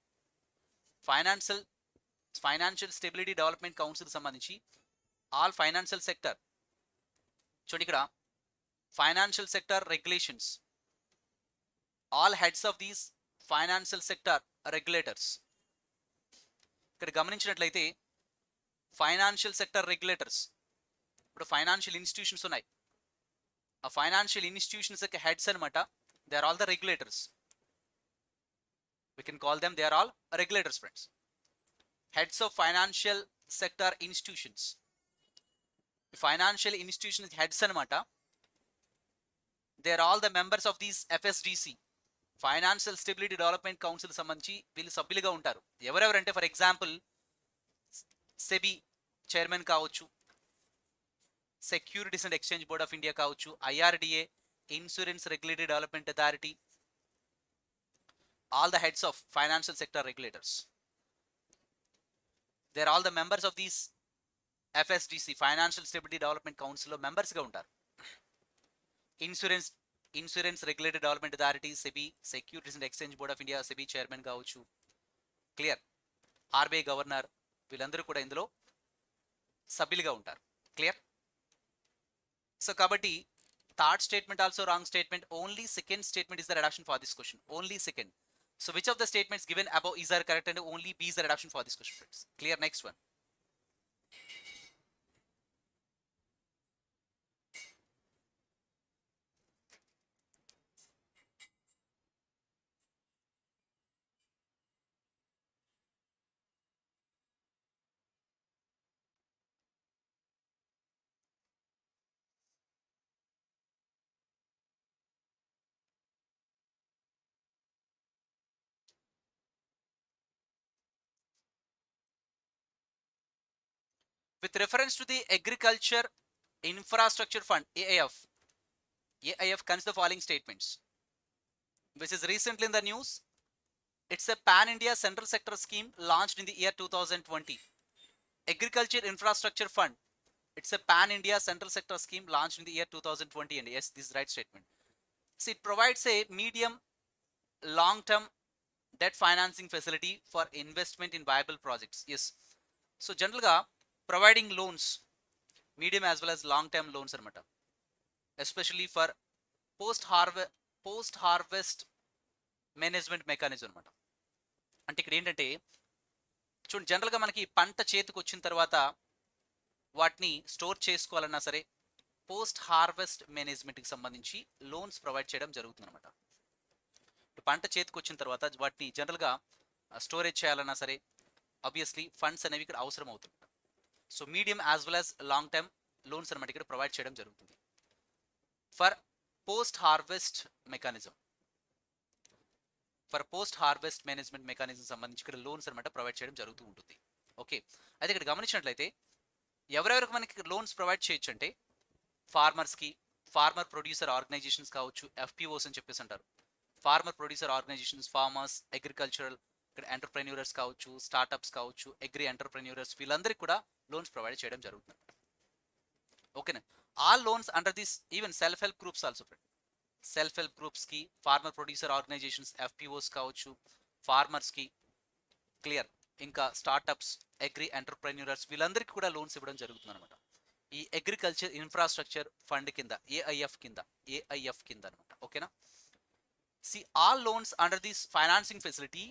ఫైనాన్షియల్ స్టెబిలిటీ డెవలప్మెంట్ కౌన్సిల్ సంబంధించి ఆల్ ఫైనాన్షియల్ సెక్టర్, చూడండి ఇక్కడ financial sector regulations, all heads of these financial sector regulators. ఇక్కడ గమనించినట్లయితే ఫైనాన్షియల్ సెక్టర్ రెగ్యులేటర్స్, ఇప్పుడు ఫైనాన్షియల్ ఇన్స్టిట్యూషన్స్ ఉన్నాయి, ఆ ఫైనాన్షియల్ ఇన్స్టిట్యూషన్స్ యొక్క హెడ్స్ అనమాట. They are all the regulators. We can call them, they are all regulators friends. Heads of financial sector institutions. Financial institutions heads anamata. They are all the members of these FSDC, Financial Stability Development Council సంబంధించి వీళ్ళు సభ్యులుగా ఉంటారు. ఎవరెవరంటే for example SEBI chairman కావచ్చు, securities and exchange board of India కావచ్చు, IRDA, insurance regulatory development authority, all the heads of financial sector regulators. They are all the members of these FSDC, Financial Stability Development Council లో members గా ఉంటారు. Insurance regulatory development authority, SEBI, securities and exchange board of India SEBI chairman కావచ్చు. Clear? RBI governor వీళ్ళందరూ కూడా ఇందులో సభ్యులుగా ఉంటారు. Clear? So కాబట్టి third statement also wrong statement. Only second statement is the redaction for this question. Only second. So which of the statements given above is are correct and only B is the redaction for this question friends. Clear? Next one. With reference to the Agriculture Infrastructure Fund, AIF considers the following statements, which is recently in the news. It's a pan-India central sector scheme launched in the year 2020. Agriculture Infrastructure Fund, it's a pan-India central sector scheme launched in the year 2020, and yes, this is the right statement. So it provides a medium long-term debt financing facility for investment in viable projects. Yes, so generally providing loans, medium as well as long term loans anamata, especially for post harvest management mechanism anamata. అంటే ఇక్కడ ఏంటంటే చూడండి, జనరల్గా మనకి పంట చేతికి వచ్చిన తర్వాత వాటిని స్టోర్ చేసుకోవాలన్నా సరే పోస్ట్ హార్వెస్ట్ మేనేజ్మెంట్కి సంబంధించి లోన్స్ ప్రొవైడ్ చేయడం జరుగుతుంది అనమాట. పంట చేతికి వచ్చిన తర్వాత వాటిని జనరల్గా స్టోరేజ్ చేయాలన్నా సరే ఆబ్వియస్లీ ఫండ్స్ అనేవి ఇక్కడ అవసరం అవుతుంది. So medium as well as long term loans అనమాట ఇక్కడ ప్రొవైడ్ చేయడం జరుగుతుంది for post harvest mechanism. For post harvest management mechanism సంబంధించి ఇక్కడ లోన్స్ అనమాట ప్రొవైడ్ చేయడం జరుగుతూ ఉంటుంది. ఓకే, అయితే ఇక్కడ గమనించినట్లయితే ఎవరెవరికి మనకి లోన్స్ ప్రొవైడ్ చేయొచ్చు అంటే ఫార్మర్స్కి, ఫార్మర్ ప్రొడ్యూసర్ ఆర్గనైజేషన్స్ కావచ్చు, FPOs అని చెప్పేసి అంటారు. Farmer producer organisations, farmers, agricultural ఇక్కడ ఎంటర్ప్రెన్యూరర్స్ కావచ్చు, స్టార్టప్స్ కావచ్చు, అగ్రి ఎంటర్ప్రెన్యూరర్స్ వీళ్ళందరికీ కూడా లోన్స్ ప్రొవైడ్ చేయడం జరుగుతుంది. ఓకేనా? All loans under this even self help groups also, self help గ్రూప్స్కి, ఫార్మర్ ప్రొడ్యూసర్ ఆర్గనైజేషన్స్, FPOs కావచ్చు, ఫార్మర్స్కి, క్లియర్, ఇంకా స్టార్టప్స్, అగ్రి ఎంటర్ప్రెన్యూరర్స్ వీళ్ళందరికీ కూడా లోన్స్ ఇవ్వడం జరుగుతుంది అనమాట. ఈ అగ్రికల్చర్ ఇన్ఫ్రాస్ట్రక్చర్ ఫండ్ కింద, AIF కింద అనమాట. ఓకేనా? See, all loans under this financing facility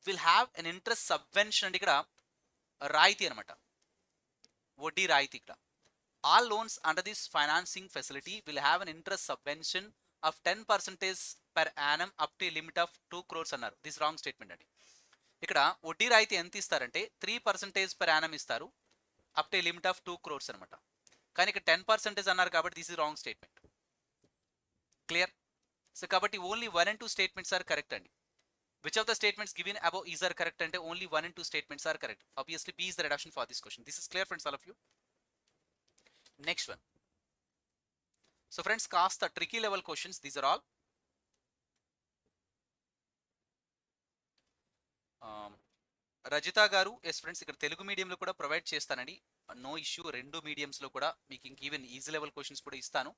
will have an interest subvention అంటే ఇక్కడ రాయితీ అనమాట, వడ్డీ రాయితీ. ఇక్కడ all loans under this financing facility will have an interest subvention of 10% per annum up to a limit of 2 crores అన్నారు. This wrong statement అండి. ఇక్కడ వడ్డీ రాయితీ ఎంత ఇస్తారంటే 3% per annum ఇస్తారు, up to limit of 2 crores అనమాట. కానీ ఇక్కడ 10% అన్నారు కాబట్టి this is wrong statement. Clear? So కాబట్టి only 1 and 2 statements are correct అండి. Which of the statements given above is are correct అంటే only 1 and 2 statements are correct. Obviously B is the redaction for this question. This is clear friends, all of you. Next one. So friends కాస్త tricky level questions, these are all. Rajitha గారు, yes friends, ఇక్కడ తెలుగు మీడియంలో కూడా provide చేస్తానండి, no issue. రెండు మీడియంస్లో కూడా మీకు ఇంక ఈవెన్ ఈజీ లెవెల్ క్వశ్చన్స్ కూడా ఇస్తాను.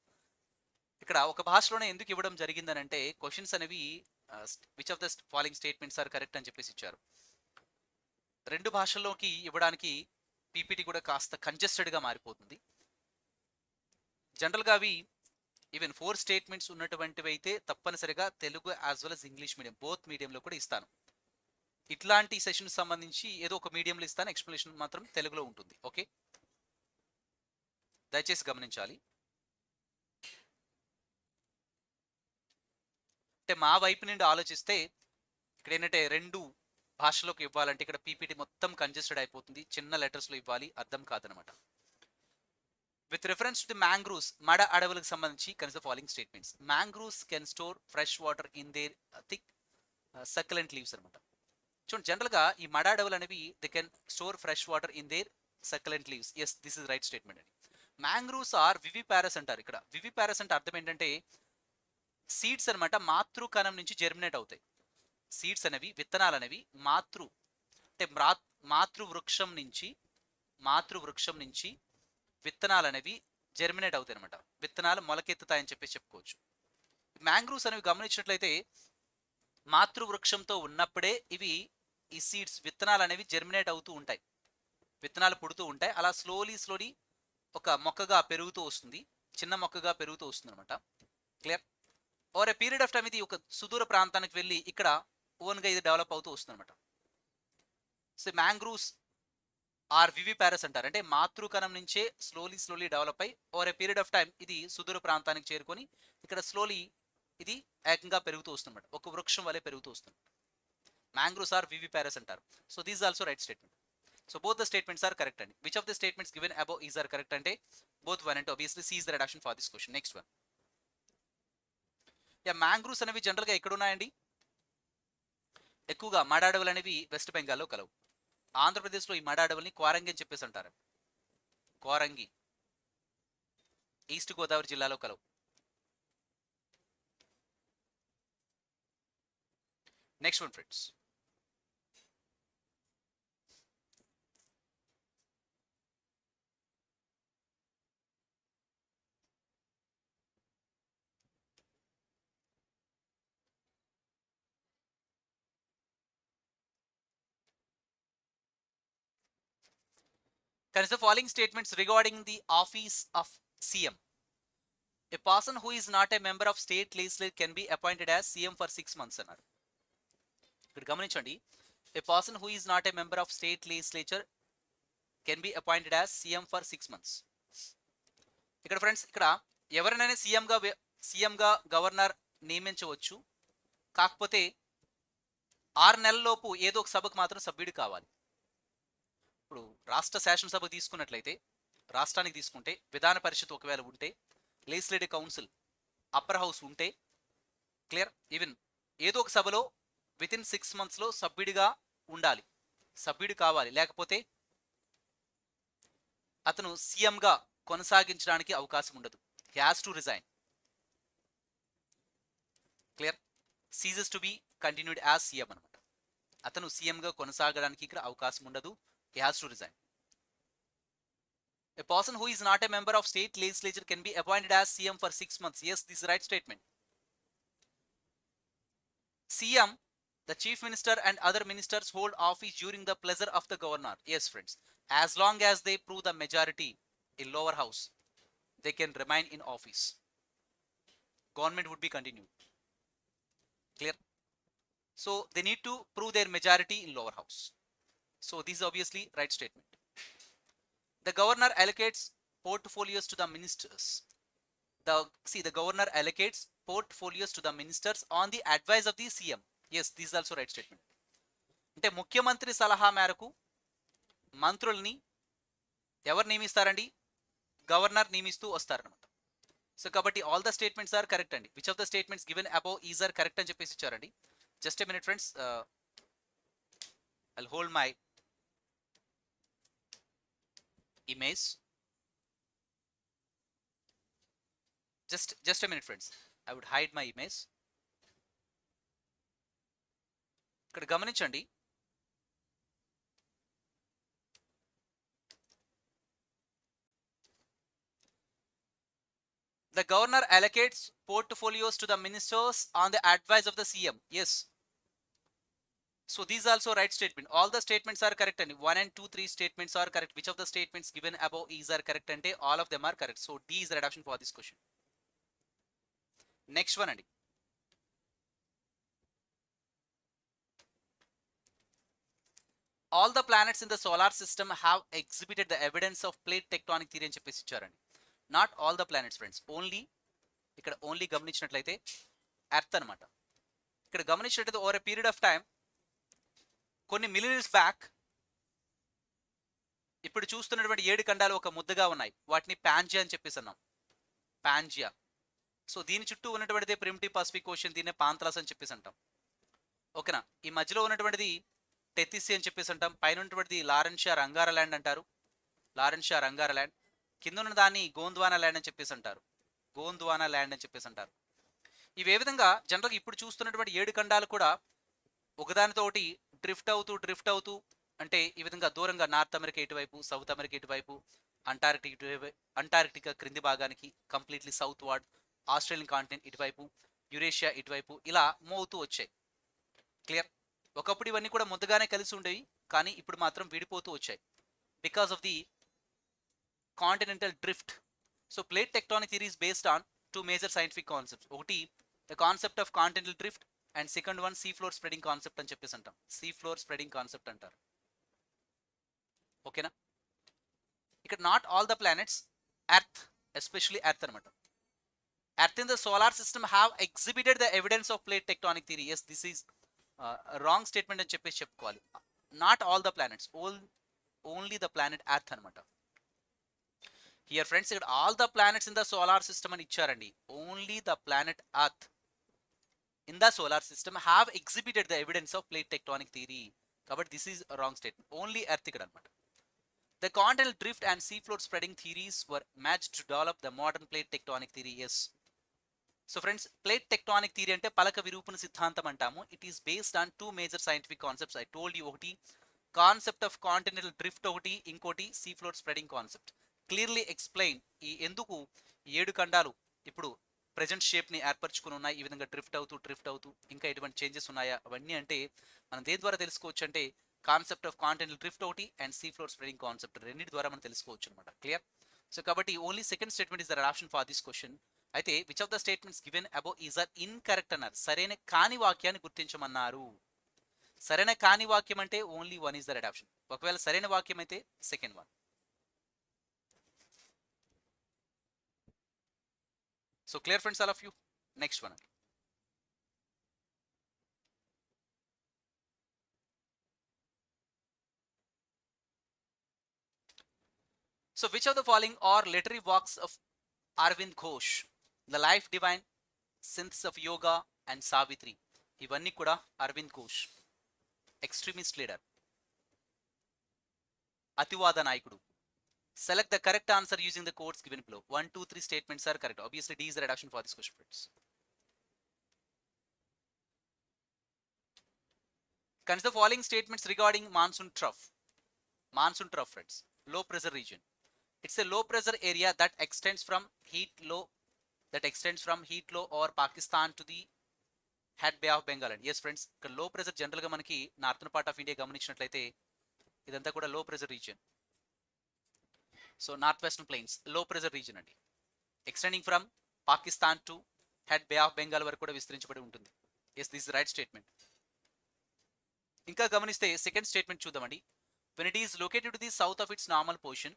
ఇక్కడ ఒక భాషలోనే ఎందుకు ఇవ్వడం జరిగిందనంటే క్వశ్చన్స్ అనేవి which of the following statements are correct అని చెప్పేసి ఇచ్చారు. రెండు భాషల్లోకి ఇవ్వడానికి పీపీటీ కూడా కాస్త కంజెస్టెడ్గా మారిపోతుంది. జనరల్గా అవి ఈవెన్ 4 స్టేట్మెంట్స్ ఉన్నటువంటివి అయితే తప్పనిసరిగా Telugu as well as English medium both మీడియంలో కూడా ఇస్తాను. ఇట్లాంటి సెషన్ సంబంధించి ఏదో ఒక మీడియంలో ఇస్తాను, ఎక్స్ప్లెనేషన్ మాత్రం తెలుగులో ఉంటుంది. ఓకే, దయచేసి గమనించాలి. అంటే మా వైపు నుండి ఆలోచిస్తే ఇక్కడ ఏంటంటే రెండు భాషలోకి ఇవ్వాలంటే ఇక్కడ పీపీటీ మొత్తం కంజెస్టెడ్ అయిపోతుంది, చిన్న లెటర్స్లో ఇవ్వాలి, అర్థం కాదనమాట. With reference to the mangroves, మడ అడవులకు సంబంధించి consider following statements. Mangroves can store fresh water in their thick succulent leaves అనమాట. చూడండి, జనరల్గా ఈ మడ అడవులు అనేవి they can store fresh water in their succulent leaves. Yes, this is right statement అండి. మ్యాంగ్రూవ్స్ ఆర్ వివిపారస్ అంటారు. ఇక్కడ వివిపారస్ అంటే అర్థం ఏంటంటే సీడ్స్ అనమాట మాతృకణం నుంచి జెర్మినేట్ అవుతాయి. సీడ్స్ అనేవి, విత్తనాలు అనేవి అంటే మాతృవృక్షం నుంచి విత్తనాలు అనేవి జెర్మినేట్ అవుతాయి అనమాట. విత్తనాలు మొలకెత్తుతాయని చెప్పేసి చెప్పుకోవచ్చు. మ్యాంగ్రూవ్స్ అనేవి గమనించినట్లయితే మాతృవృక్షంతో ఉన్నప్పుడే ఈ సీడ్స్ విత్తనాలు అనేవి జెర్మినేట్ అవుతూ ఉంటాయి, విత్తనాలు పుడుతూ ఉంటాయి. అలా స్లోలీ ఒక మొక్కగా పెరుగుతూ వస్తుంది, చిన్న మొక్కగా పెరుగుతూ వస్తుంది అనమాట. Clear? Over a period of time ఇది ఒక సుదూర ప్రాంతానికి వెళ్ళి ఇక్కడ ఓన్గా ఇది డెవలప్ అవుతూ వస్తుంది అనమాట. సో మ్యాంగ్రూవ్స్ ఆర్ వివిపారస్ అంటారు. అంటే మాతృకణం నుంచే స్లోలీ డెవలప్ అయ్యి over a period of time ఇది సుదూర ప్రాంతానికి చేరుకొని ఇక్కడ స్లోలీ ఇది ఏకంగా పెరుగుతూ వస్తుంది, ఒక వృక్షం వలె పెరుగుతూ వస్తుంది. మ్యాంగ్రూవ్స్ ఆర్ వివిపారస్ అంటారు. So these also right statement. So both the statements are correct అండి. Which of the statements given above is are correct అంటే both 1 and 2. obviously C is the right option for this question. Next one. Mangroves అనేవి జనరల్గా ఎక్కడ ఉన్నాయండి? ఎక్కువగా మడ అడవులు అనేవి వెస్ట్ బెంగాల్లో కలవు. ఆంధ్రప్రదేశ్లో ఈ మడ అడవుల్ని క్వారంగి అని చెప్పేసి అంటారు. క్వారంగి ఈస్ట్ గోదావరి జిల్లాలో కలవు. Next one friends. Consider the following statements regarding the office of CM. A person who is not a member of state legislature can be appointed as CM for 6 months అన్నారు. ఇక్కడ గమనించండి, a person who is not a member of state legislature can be appointed as CM for 6 months. ఇక్కడ friends, ఇక్కడ ఎవరినైనా సీఎంగా governor నియమించవచ్చు, కాకపోతే 6 నెలల్లోపు ఏదో ఒక సభకు మాత్రం సభ్యుడు కావాలి. ఇప్పుడు రాష్ట్ర శాసనసభ తీసుకున్నట్లయితే, రాష్ట్రానికి తీసుకుంటే విధాన పరిషత్ ఒకవేళ ఉంటే, లెజిస్లేటివ్ కౌన్సిల్, అప్పర్ హౌస్ ఉంటే, క్లియర్, ఈవెన్ ఏదో ఒక సభలో వితిన్ 6 months సభ్యుడిగా ఉండాలి, సభ్యుడు కావాలి. లేకపోతే అతను సీఎంగా కొనసాగించడానికి అవకాశం ఉండదు. He has to resign. Clear? Ceases to be continued as CM అనమాట. అతను సీఎంగా కొనసాగడానికి ఇక్కడ అవకాశం ఉండదు. He has to resign. A person who is not a member of state legislature can be appointed as CM for 6 months. Yes, this is the right statement. CM, the chief minister and other ministers hold office during the pleasure of the governor. Yes, friends. As long as they prove the majority in lower house, they can remain in office. Government would be continued. Clear? So they need to prove their majority in lower house. So this is obviously right statement. The governor allocates portfolios to the ministers. The governor allocates portfolios to the ministers on the advice of the CM. Yes, this is also right statement. అంటే ముఖ్యమంత్రి సలహా మేరకు మంత్రుల్ని ఎవరు నియమిస్తారండి? Governor నియమిస్తూ వస్తారనమాట. So కాబట్టి all the statements are correct అండి. Which of the statements given above is are correct అని చెప్పేసి ఇచ్చారండి. Just a minute friends, I'll hold my image. just a minute friends, I would hide my image. ఇక్కడ గమనించండి, the governor allocates portfolios to the ministers on the advice of the CM. Yes, so these also right statement. All the statements are correct and 1 and 2 3 statements are correct. Which of the statements given above is are correct ante all of them are correct. So D is the right option for this question. Next one andi, all the planets in the solar system have exhibited the evidence of plate tectonic theory అని చెప్పేసి ఇచ్చారండి. Not all the planets friends, only ఇక్కడ only గమనించినట్లయితే earth అనమాట. ఇక్కడ గమనించినట్లయితే over a period of time కొన్ని millions back ఇప్పుడు చూస్తున్నటువంటి 7 ఖండాలు ఒక ముద్దగా ఉన్నాయి. వాటిని పాంజియా అని చెప్పేసి అన్నాం, పాంజియా. సో దీని చుట్టూ ఉన్నటువంటిది ప్రిమిటివ్ పసిఫిక్ ఓషన్, దీన్నే పాంత్రాస్ అని చెప్పేసి అంటాం. ఓకేనా. ఈ మధ్యలో ఉన్నటువంటిది టెతిసి అని చెప్పేసి అంటాం. పైన ఉన్నటువంటిది లారెన్షియా రంగారా ల్యాండ్ అంటారు, లారెన్షియా రంగారా ల్యాండ్. కింద ఉన్న దాన్ని గోంద్వానా ల్యాండ్ అని చెప్పేసి అంటారు, గోంద్వానా ల్యాండ్ అని చెప్పేసి అంటారు. ఇవి ఏ విధంగా జనరల్గా ఇప్పుడు చూస్తున్నటువంటి 7 ఖండాలు కూడా ఒకదానితోటి డ్రిఫ్ట్ అవుతూ అంటే ఈ విధంగా దూరంగా నార్త్ అమెరికా ఇటువైపు, సౌత్ అమెరికా ఇటువైపు, అంటార్క్టికా క్రింది భాగానికి completely south ward, Australian continent ఇటువైపు, యురేషియా ఇటువైపు, ఇలా మూవ్ అవుతూ వచ్చాయి. క్లియర్. ఒకప్పుడు ఇవన్నీ కూడా ముద్దగానే కలిసి ఉండేవి, కానీ ఇప్పుడు మాత్రం విడిపోతూ వచ్చాయి because of the continental drift. So plate tectonic theory is based on 2 major scientific concepts. ఒకటి the concept of continental drift and second one sea floor spreading concept అని చెప్పేసి అంటాం. సీ ఫ్లోర్ స్ప్రెడింగ్ కాన్సెప్ట్ అంటారు. ఓకేనా. ఇక్కడ not all the planets, earth especially earth అనమాట, earth in the solar system have exhibited the evidence of plate tectonic theory. Yes, this is wrong statement అని చెప్పేసి చెప్పుకోవాలి. Not all the planets, only the planet earth అనమాట. Here friends, ఇక్కడ all the planets in the solar system అని ఇచ్చారండి. Only the planet earth in the solar system have exhibited the evidence of plate tectonic theory. కాబట్టి this is a wrong statement. Only earth ఇక్కడ అనమాట. The continental drift and sea floor spreading theories were matched to develop the modern plate tectonic theory. Yes. So friends, plate tectonic theory అంటే పలక విరూపణ సిద్ధాంతం అంటాము. It is based on 2 major scientific concepts. I told you, ఒకటి concept of continental drift, ఒకటి ఇంకోటి see floor spreading concept. Clearly explain ఈ ఎందుకు 7 ఖండాలు ఇప్పుడు ప్రెజెంట్ షేప్ని ఏర్పరచుకుని ఉన్నాయి, ఈ విధంగా డ్రిఫ్ట్ అవుతూ ఇంకా ఎటువంటి చేంజెస్ ఉన్నాయా అవన్నీ అంటే మనం దేని ద్వారా తెలుసుకోవచ్చు అంటే కాన్సెప్ట్ ఆఫ్ కాంటినెంటల్ డ్రిఫ్ట్ ఒకటి and sea floor spreading concept రెండింటి ద్వారా మనం తెలుసుకోవచ్చు అనమాట. క్లియర్. సో కాబట్టి only second statement is the right option for this question. అయితే which of the statements given above is are incorrect అన్నారు. సరైన కాని వాక్యాన్ని గుర్తించమన్నారు. సరైన కాని వాక్యం అంటే only 1 is the right option. ఒకవేళ సరైన వాక్యం అయితే second one. So clear friends, all of you. Next one. So which of the following are literary works of Arvind Ghosh? The Life Divine, Synthesis of Yoga and Savitri. ఇవన్నీ కూడా Arvind Ghosh, extremist leader, అతివాద నాయకుడు. Select the correct answer using the quotes given below. 1, 2, 3 statements are correct. Obviously, D is the right option for this question, friends. Consider the following statements regarding monsoon trough. Monsoon trough, friends. Low pressure region. It's a low pressure area that extends from heat low over Pakistan to the head Bay of Bengal. And yes, friends, low pressure general ga manaki northern part of India గమనించినట్లయితే ఇదంతా కూడా low pressure region. So northwestern plains, low pressure region అండి, extending from Pakistan to head Bay of Bengal వరకు కూడా విస్తరించబడి ఉంటుంది. Yes, this is the right statement. ఇంకా గమనిస్తే second statement చూద్దామండి. When it is located to the south of its normal position,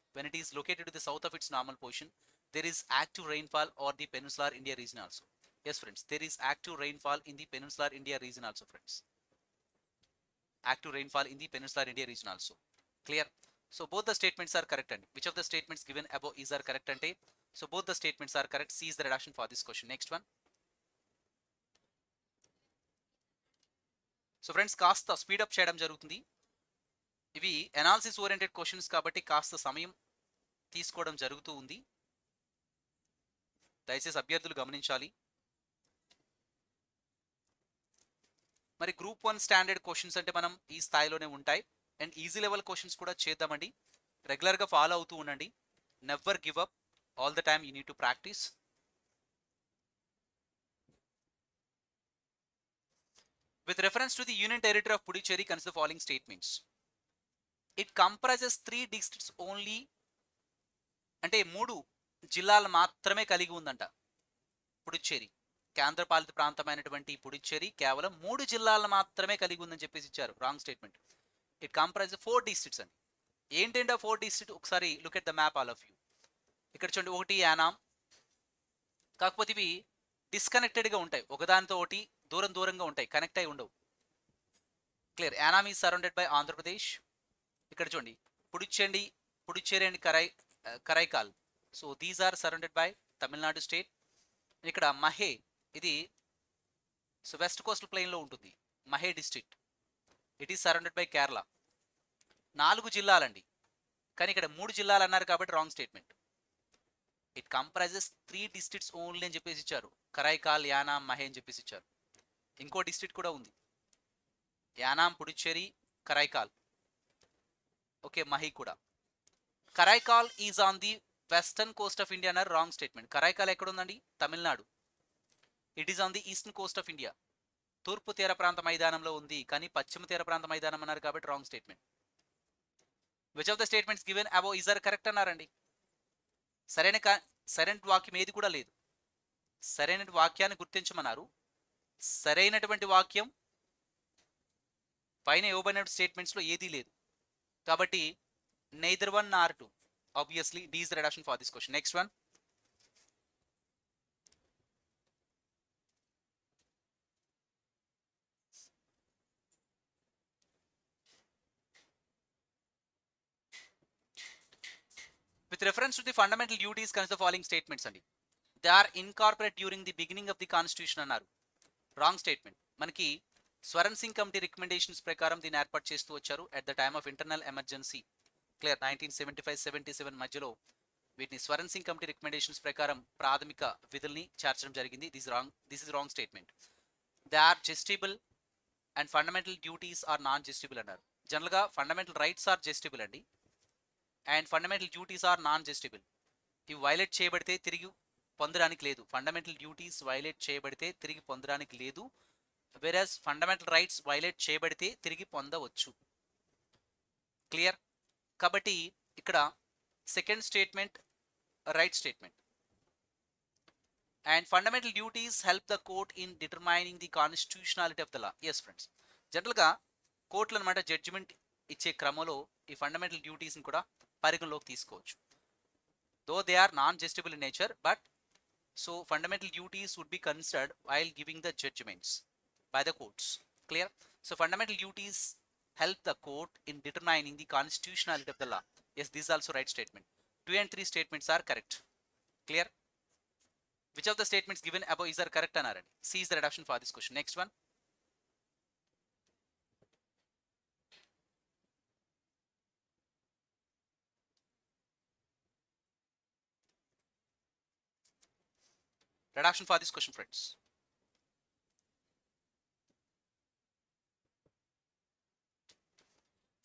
there is active rainfall over the peninsular India region also. Yes friends, there is active rainfall in the peninsular India region also, friends. Active rainfall in the peninsular India region also. Clear. So both the statements are correct. And which of the statements given above is are correct ante? So both the statements are correct. C is the right option for this question. Next one. So friends, కాస్త speed up చేయడం జరుగుతుంది. ఇవి analysis oriented questions కాబట్టి కాస్త సమయం తీసుకోవడం జరుగుతూ ఉంది. దయచేసి అభ్యర్థులు గమనించాలి. మరి గ్రూప్ 1 స్టాండర్డ్ క్వశ్చన్స్ అంటే మనం ఈ స్థాయిలోనే ఉంటాయి. అండ్ ఈజీ లెవెల్ క్వశ్చన్స్ కూడా చేద్దామండి. రెగ్యులర్గా ఫాలో అవుతూ ఉండండి. Never give up. All the time you need to practice. With reference to the union territory of Puducherry consider the following statements. It comprises 3 districts only. అంటే 3 జిల్లాలు మాత్రమే కలిగి ఉందంట పుడుచేరి. కేంద్రపాలిత ప్రాంతమైనటువంటి పుడుచేరి కేవలం 3 జిల్లాలను మాత్రమే కలిగి ఉందని చెప్పేసి ఇచ్చారు. Wrong statement. It comprise 4 districts అండి. ఏంటంటే 4 డిస్ట్రిక్ట్ ఒకసారి look at the map all of you. ఇక్కడ చూడండి, ఒకటి యానాం. కాకపోతే ఇవి డిస్కనెక్టెడ్గా ఉంటాయి, ఒకదానితో ఒకటి దూరం దూరంగా ఉంటాయి, కనెక్ట్ అయి ఉండవు. Clear. Yanam is surrounded by Andhra Pradesh. ఇక్కడ చూడండి, Puducherry and Karaikal. So these are surrounded by Tamil Nadu state. ఇక్కడ మహే, ఇది సో వెస్ట్ కోస్టల్ ప్లెయిన్లో ఉంటుంది. Mahe district, it is surrounded by Kerala. 4 జిల్లాలండి, కానీ ఇక్కడ 3 జిల్లాలు అన్నారు కాబట్టి wrong statement. It comprises 3 districts only అని చెప్పేసి ఇచ్చారు. కరైకాల్, యానాం, మహే అని చెప్పేసి ఇచ్చారు. ఇంకో డిస్ట్రిక్ట్ కూడా ఉంది, యానాం, పుడుచేరి, కరైకాల్. ఓకే, మహి కూడా. Karaikal is on the western coast of India అన్నారు. Wrong statement. కరైకాల్ ఎక్కడ ఉందండి? Tamil Nadu. It is on the eastern coast of India. తూర్పు తీర ప్రాంత మైదానంలో ఉంది, కానీ పశ్చిమ తీర ప్రాంత మైదానం అన్నారు కాబట్టి wrong statement. Which of the statements given above is are correct అన్నారండి. సరైన వాక్యం ఏది కూడా లేదు. సరైన వాక్యాన్ని గుర్తించమన్నారు. సరైనటువంటి వాక్యం పైన ఇవ్వబడిన స్టేట్మెంట్స్లో ఏదీ లేదు. కాబట్టి neither 1 nor 2. Obviously, D is the right option for this question. Next one. With reference to the fundamental duties, consider the following statements andi. They are incorporated during the beginning of the constitution అన్నారు. Wrong statement. మనకి Swaran Singh committee recommendations ప్రకారం దీన్ని ఏర్పాటు చేస్తూ వచ్చారు at the time of internal emergency. Clear. 1975-77 మధ్యలో వీటిని Swaran Singh committee recommendations ప్రకారం ప్రాథమిక విధుల్ని చేర్చడం జరిగింది. This is wrong statement. They are justiciable and fundamental duties are non justiciable అన్నారు. జనరల్గా ఫండమెంటల్ రైట్స్ ఆర్ జస్టిబుల్ అండి, and fundamental duties are non justiciable. ఇవి వైలేట్ చేయబడితే తిరిగి పొందడానికి లేదు. ఫండమెంటల్ డ్యూటీస్ వైలేట్ చేయబడితే తిరిగి పొందడానికి లేదు, వెరాజ్ ఫండమెంటల్ రైట్స్ వైలేట్ చేయబడితే తిరిగి పొందవచ్చు. క్లియర్. కాబట్టి ఇక్కడ second statement right statement. And fundamental duties help the court in determining the constitutionality of the law. Yes friends, జనరల్గా కోర్టులు అనమాట జడ్జిమెంట్ ఇచ్చే క్రమంలో ఈ ఫండమెంటల్ డ్యూటీస్ని కూడా పరిగణలోకి తీసుకోవచ్చు. Though they are non justiciable in nature, but so fundamental duties would be considered while giving the judgements by the courts. Clear. So fundamental duties help the court in determining the constitutionality of the law. Yes, this is also right statement. 2 and 3 statements are correct. Clear. Which of the statements given above is are correct and C is the right option for this question. Next one. Right option for this question, friends.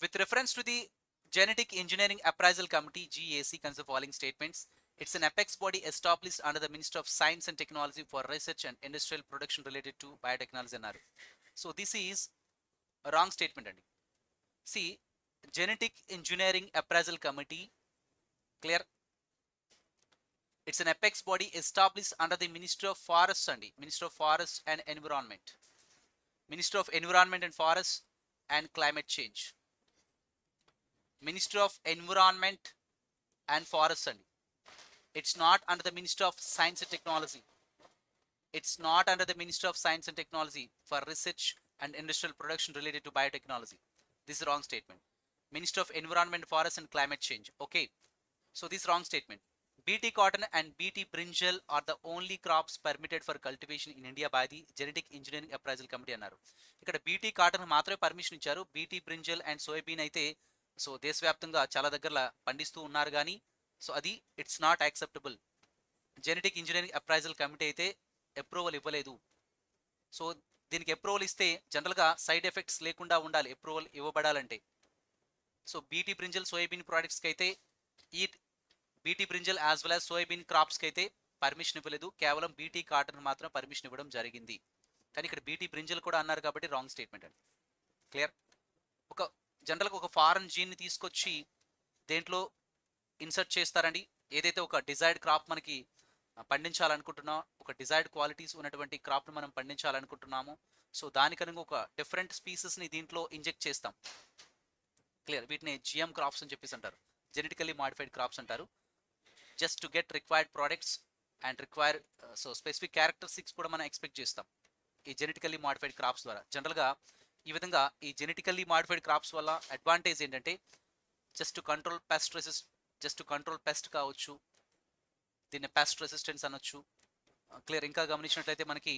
With reference to the Genetic Engineering Appraisal Committee (GAC), consider the following statements. It's an apex body established under the Minister of Science and Technology for research and industrial production related to biotechnology. So this is a wrong statement. See, Genetic Engineering Appraisal Committee, clear. It's an apex body established under the Minister of Forests and Minister of Forests and Environment, Minister of Environment and Forests and Climate Change. Minister of Environment and Forests and it's not under the Minister of Science and Technology. It's not under the Minister of Science and Technology for research and industrial production related to biotechnology. This is a wrong statement. Minister of Environment, Forests and Climate Change. Okay, so this is wrong statement. BT cotton and BT brinjal are the only crops permitted for cultivation in India by the Genetic Engineering Appraisal Committee అన్నారు. ఇక్కడ BT cotton మాత్రమే permission ఇచ్చారు. BT brinjal and soybean అయితే so దేశవ్యాప్తంగా చాలా దగ్గర పండిస్తూ ఉన్నారు, కానీ సో అది it's not acceptable. Genetic engineering appraisal committee అయితే అప్రూవల్ ఇవ్వలేదు. సో దీనికి అప్రూవల్ ఇస్తే జనరల్గా సైడ్ ఎఫెక్ట్స్ లేకుండా ఉండాలి అప్రూవల్ ఇవ్వబడాలంటే. సో బీటీ బ్రింజల్ సోయాబీన్ ప్రోడక్ట్స్కి అయితే ఈ BT brinjal as well as soybean క్రాప్స్కి అయితే పర్మిషన్ ఇవ్వలేదు, కేవలం బీటీ కాటన్ మాత్రం పర్మిషన్ ఇవ్వడం జరిగింది. కానీ ఇక్కడ బీటీ బ్రింజల్ కూడా అన్నారు కాబట్టి రాంగ్ స్టేట్మెంట్ అండి. క్లియర్? ఒక జనరల్గా ఒక ఫారెన్ జీన్ని తీసుకొచ్చి దేంట్లో ఇన్సర్ట్ చేస్తారండి. ఏదైతే ఒక డిజైర్డ్ క్రాప్ మనకి పండించాలనుకుంటున్నాం, ఒక డిజైర్డ్ క్వాలిటీస్ ఉన్నటువంటి క్రాప్ను మనం పండించాలనుకుంటున్నాము, సో దానికనుక ఒక డిఫరెంట్ స్పీసెస్ని దీంట్లో ఇంజెక్ట్ చేస్తాం. క్లియర్? వీటిని జిఎం క్రాప్స్ అని చెప్పేసి అంటారు, జెనెటికల్లీ మాడిఫైడ్ క్రాప్స్ అంటారు. Just to get required products and require so specific characteristics కూడా మనం ఎక్స్పెక్ట్ చేస్తాం ఈ జెనెటికల్లీ మాడిఫైడ్ క్రాప్స్ ద్వారా. జనరల్గా ఈ విధంగా ఈ జెనెటికల్లీ మాడిఫైడ్ క్రాప్స్ వల్ల అడ్వాంటేజ్ ఏంటంటే జస్ట్ టు కంట్రోల్ పెస్ట్ కావచ్చు, దీన్ని పెస్ట్ రెసిస్టెన్స్ అనొచ్చు. క్లియర్? ఇంకా గమనించినట్లయితే మనకి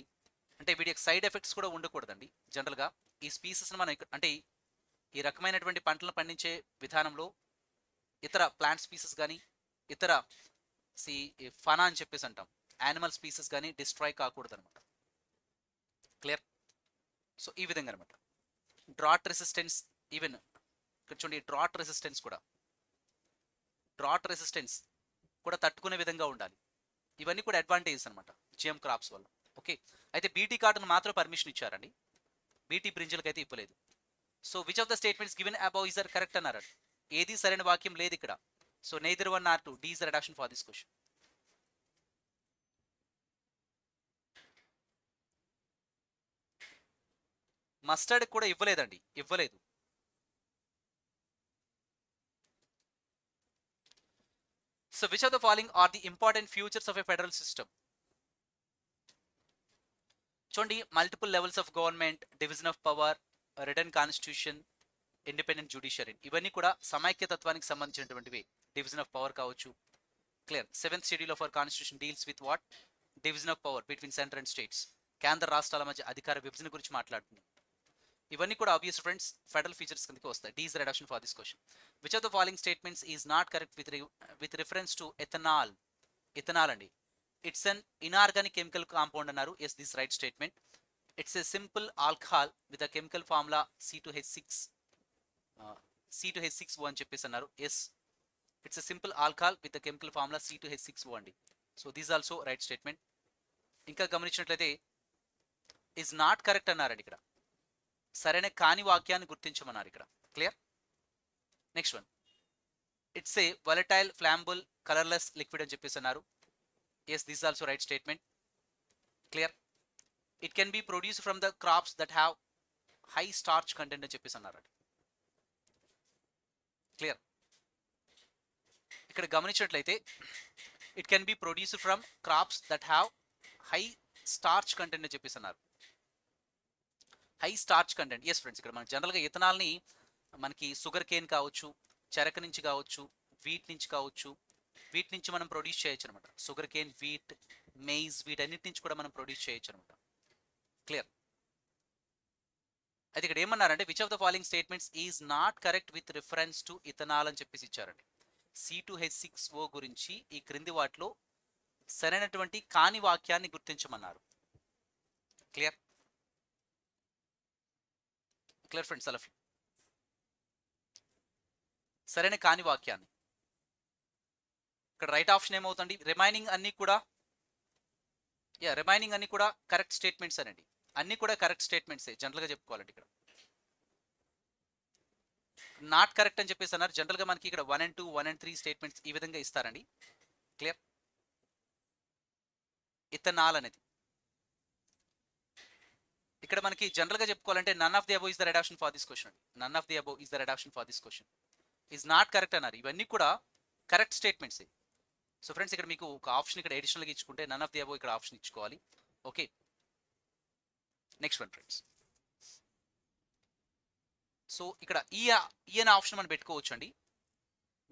అంటే వీటి సైడ్ ఎఫెక్ట్స్ కూడా ఉండకూడదండి. జనరల్గా ఈ స్పీసెస్ని మనం అంటే ఈ రకమైనటువంటి పంటలను పండించే విధానంలో ఇతర ప్లాంట్ స్పీసెస్ కానీ ఇతర ఫనా అని చెప్పేసి అంటాం యానిమల్ స్పీసెస్ కానీ డిస్ట్రాయ్ కాకూడదు అనమాట. క్లియర్? సో ఈ విధంగా అనమాట. డ్రాట్ రెసిస్టెన్స్, ఈవెన్ ఇక్కడ చూడండి డ్రాట్ రెసిస్టెన్స్ కూడా తట్టుకునే విధంగా ఉండాలి. ఇవన్నీ కూడా అడ్వాంటేజెస్ అనమాట జిఎం క్రాప్స్ వల్ల. ఓకే, అయితే బీటీ కాటన్ మాత్రం పర్మిషన్ ఇచ్చారండి, బీటీ బ్రింజల్కి అయితే ఇవ్వలేదు. So which of the statements given above is are correct అన్నారు. ఏది సరైన వాక్యం లేదు ఇక్కడ. So neither 1 or 2, D is the redaction for this question. Mustard కూడా ఇవ్వలేదండి, ఇవ్వలేదు. So which of the following are the important futures of a federal system? చూడండి, multiple levels of government, division of power, written constitution, independent judiciary, ఇవన్నీ కూడా సమైక్యతత్వానికి సంబంధించినటువంటివి. Division of power కావచ్చు. Clear? 7th schedule of our constitution deals with what? Division of power between centre and states, కేంద్ర రాష్ట్రాల మధ్య అధికార విభజన గురించి మాట్లాడుతుంది. ఇవన్నీ కూడా ఆబ్వియస్ ఫ్రెండ్స్ ఫెడరల్ ఫీచర్స్ కిందకి వస్తాయి. D is the reduction for this question. Which of the following statements is not correct with reference to ethanol? Ethanol అండి, it's an inorganic chemical compound అన్నారు. Yes, this right statement. It's a simple alcohol with a chemical formula C2H6O అని చెప్పేసి అన్నారు. Yes, it's a simple alcohol with the chemical formula C2H6O అండి. So this also right statement. ఇంకా గమనించినట్లయితే is not correct అన్నారండి, ఇక్కడ సరైన కాని వాక్యాన్ని గుర్తించమన్నారు ఇక్కడ. Clear? Next one, it's a volatile flammable colourless liquid అని చెప్పేసి అన్నారు. Yes, this also right statement. Clear? It can be produced from the crops that have high starch content అని చెప్పేసి అన్నారండి. క్లియర్? ఇక్కడ గమనించినట్లయితే it can be produced from crops that have high starch content అని చెప్పేసి అన్నారు. High starch content. Yes friends, ఇక్కడ మనం జనరల్గా ఇథనాల్ని మనకి షుగర్ కేన్ కావచ్చు, చెరకు నుంచి కావచ్చు, వీట్ నుంచి కావచ్చు, వీటి నుంచి మనం ప్రొడ్యూస్ చేయొచ్చు అనమాట. షుగర్ కేన్, వీట్, మెయిజ్, వీటన్నిటి నుంచి కూడా మనం ప్రొడ్యూస్ చేయొచ్చు అనమాట. క్లియర్? అయితే ఇక్కడ ఏమన్నారంటే which of the following statements is not correct with reference to ethanol అని చెప్పేసి ఇచ్చారండి. C2H6O గురించి ఈ క్రింది వాటిలో సరైనటువంటి కాని వాక్యాన్ని గుర్తించమన్నారు. Clear? Clear friends? All of you సరైన కాని వాక్యాన్ని. ఇక్కడ రైట్ ఆప్షన్ ఏమవుతుంది? రిమైనింగ్ అన్ని కూడా కరెక్ట్ స్టేట్మెంట్స్ అనండి. అన్ని కూడా కరెక్ట్ స్టేట్మెంట్సే జనరల్గా చెప్పుకోవాలండి. ఇక్కడ నాట్ కరెక్ట్ అని చెప్పేసి అన్నారు. జనరల్గా మనకి ఇక్కడ 1 and 2, 1 and 3 స్టేట్మెంట్స్ ఈ విధంగా ఇస్తారండి. క్లియర్? ఇథనాల్ అనేది ఇక్కడ మనకి జనరల్గా చెప్పుకోవాలంటే none of the above is the reduction for this question. None of the above is the reduction for this question is not correct అన్నారు. ఇవన్నీ కూడా కరెక్ట్ స్టేట్మెంట్సే. సో ఫ్రెండ్స్, ఇక్కడ మీకు ఒక ఆప్షన్ ఇక్కడ అడిషనల్గా ఇచ్చుకుంటే నన్ ఆఫ్ ది అబోవ్ ఇక్కడ ఆప్షన్ ఇచ్చుకోవాలి. Okay, next one friends. So ఇక్కడ ఈ అనే ఆప్షన్ మనం పెట్టుకోవచ్చు అండి.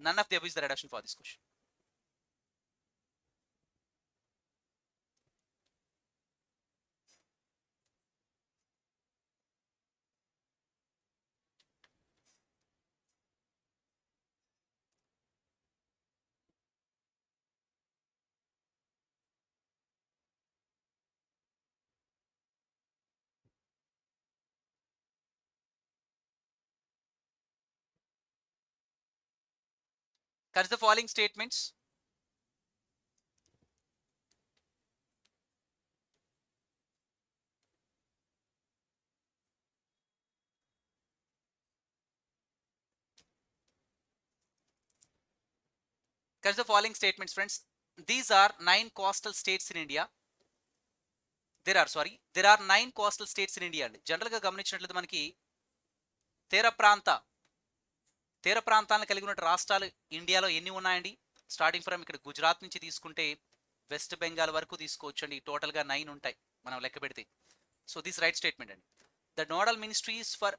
None of the above is the reduction for this question. Consider the following statements. Consider the following statements, friends. These are 9 coastal states in India. There are 9 coastal states in India అండి. జనరల్గా గమనించినట్లయితే మనకి తీర ప్రాంతాలను కలిగి ఉన్న రాష్ట్రాలు ఇండియాలో ఎన్ని ఉన్నాయండి? స్టార్టింగ్ ఫ్రమ్ ఇక్కడ గుజరాత్ నుంచి తీసుకుంటే వెస్ట్ బెంగాల్ వరకు తీసుకోవచ్చు అండి. టోటల్గా 9 ఉంటాయి మనం లెక్క పెడితే. సో దిస్ రైట్ స్టేట్మెంట్ అండి. The nodal ministries for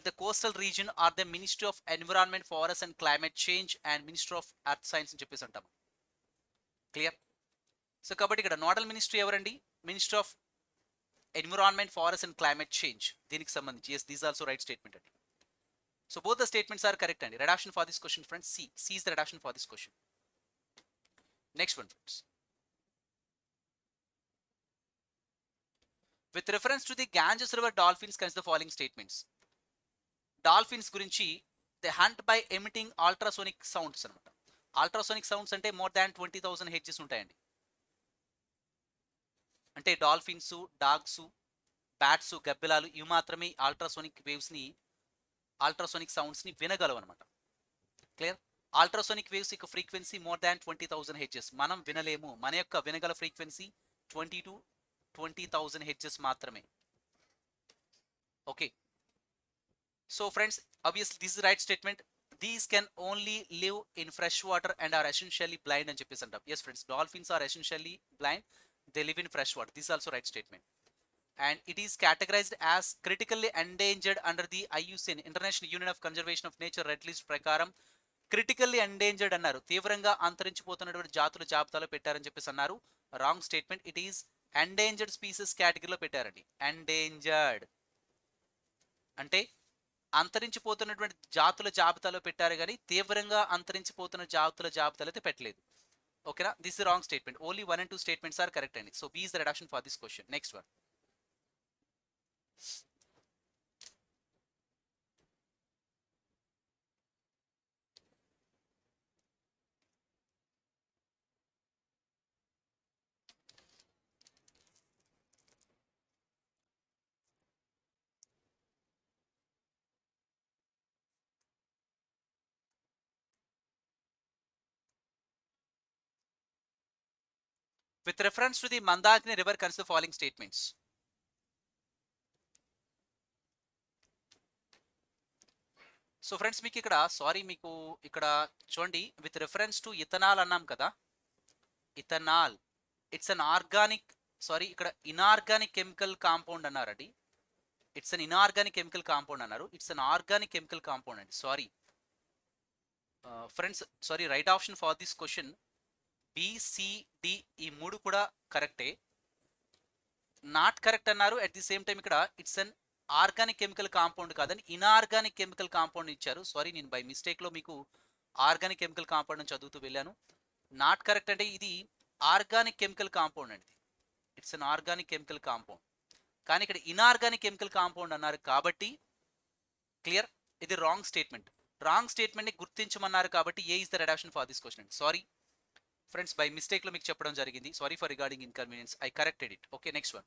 the coastal region are the Ministry of Environment, Forest and Climate Change and Ministry of Earth Science అని చెప్పేసి అంటాము. క్లియర్? సో కాబట్టి ఇక్కడ నోడల్ మినిస్ట్రీ ఎవరండి? Ministry of environment, forest and climate change. దీనికి సంబంధించి yes, these also right statement అండి. So both the statements are correct అండి. Right option for this question, friends, C is the right option for this question. Next one, friends. With reference to the Ganges River dolphins, consider the following statements. Dolphins గురించి they hunt by emitting ultrasonic sounds అనమాట. Ultrasonic sounds అంటే more than 20,000 hertz ఉంటాయండి. అంటే dolphins, dogs, bats, గబ్బిలాలు ఇవి మాత్రమే ultrasonic సౌండ్స్ని వినగలవు అనమాట. Clear? Ultrasonic waves యొక్క frequency more than 20,000 hedges. మనం వినలేము. మన యొక్క వినగల ఫ్రీక్వెన్సీ 20 to 20,000 హెడ్జెస్ మాత్రమే. Okay. So friends, obviously this is the right statement. These can only live in fresh water and are essentially blind అని చెప్పేసి అంటాం. Yes friends, dolphins are essentially blind. They live in fresh water. This is also right statement. And it is categorized as critically endangered under the IUCN, International Union of Conservation of Nature Red List ప్రకారం critically endangered అన్నారు. తీవ్రంగా అంతరించిపోతున్నటువంటి జాతుల జాబితాలో పెట్టారని చెప్పేసి అన్నారు. Wrong statement. It is endangered species కేటగిరీలో పెట్టారండి. ఎండేంజర్డ్ అంటే అంతరించిపోతున్నటువంటి జాతుల జాబితాలో పెట్టారు కానీ తీవ్రంగా అంతరించిపోతున్న జాతుల జాబితాలో అయితే పెట్టలేదు. ఓకేనా? This is wrong statement. Only 1 and 2 statements are correct అండి. So B is the right option for this question. Next one. With reference to the Mandakini river, consider the following statements. So friends మీకు ఇక్కడ చూడండి, with reference to ethanol అన్నాం కదా. Ethanol it's an organic ఇక్కడ inorganic chemical compound అన్నారండి. It's an inorganic chemical compound అన్నారు. It's an organic chemical compound అండి. Friends right option for this question BCD ఈ 3 కూడా కరెక్టే. నాట్ కరెక్ట్ అన్నారు. అట్ ది సేమ్ టైం ఇక్కడ it's an organic chemical compound కాదని inorganic chemical compound ఇచ్చారు. నేను బై మిస్టేక్లో మీకు ఆర్గానిక్ కెమికల్ కాంపౌండ్ అని చదువుతూ వెళ్ళాను. నాట్ కరెక్ట్ అంటే ఇది ఆర్గానిక్ కెమికల్ కాంపౌండ్ అండి. It's an organic chemical compound. కానీ ఇక్కడ ఇన్ఆర్గానిక్ కెమికల్ కాంపౌండ్ అన్నారు కాబట్టి క్లియర్, ఇది రాంగ్ స్టేట్మెంట్. రాంగ్ స్టేట్మెంట్ని గుర్తించమన్నారు కాబట్టి A is the right option for this question. Friends by మిస్టేక్లో మీకు చెప్పడం జరిగింది. Sorry for regarding inconvenience. I corrected it. Okay, next one.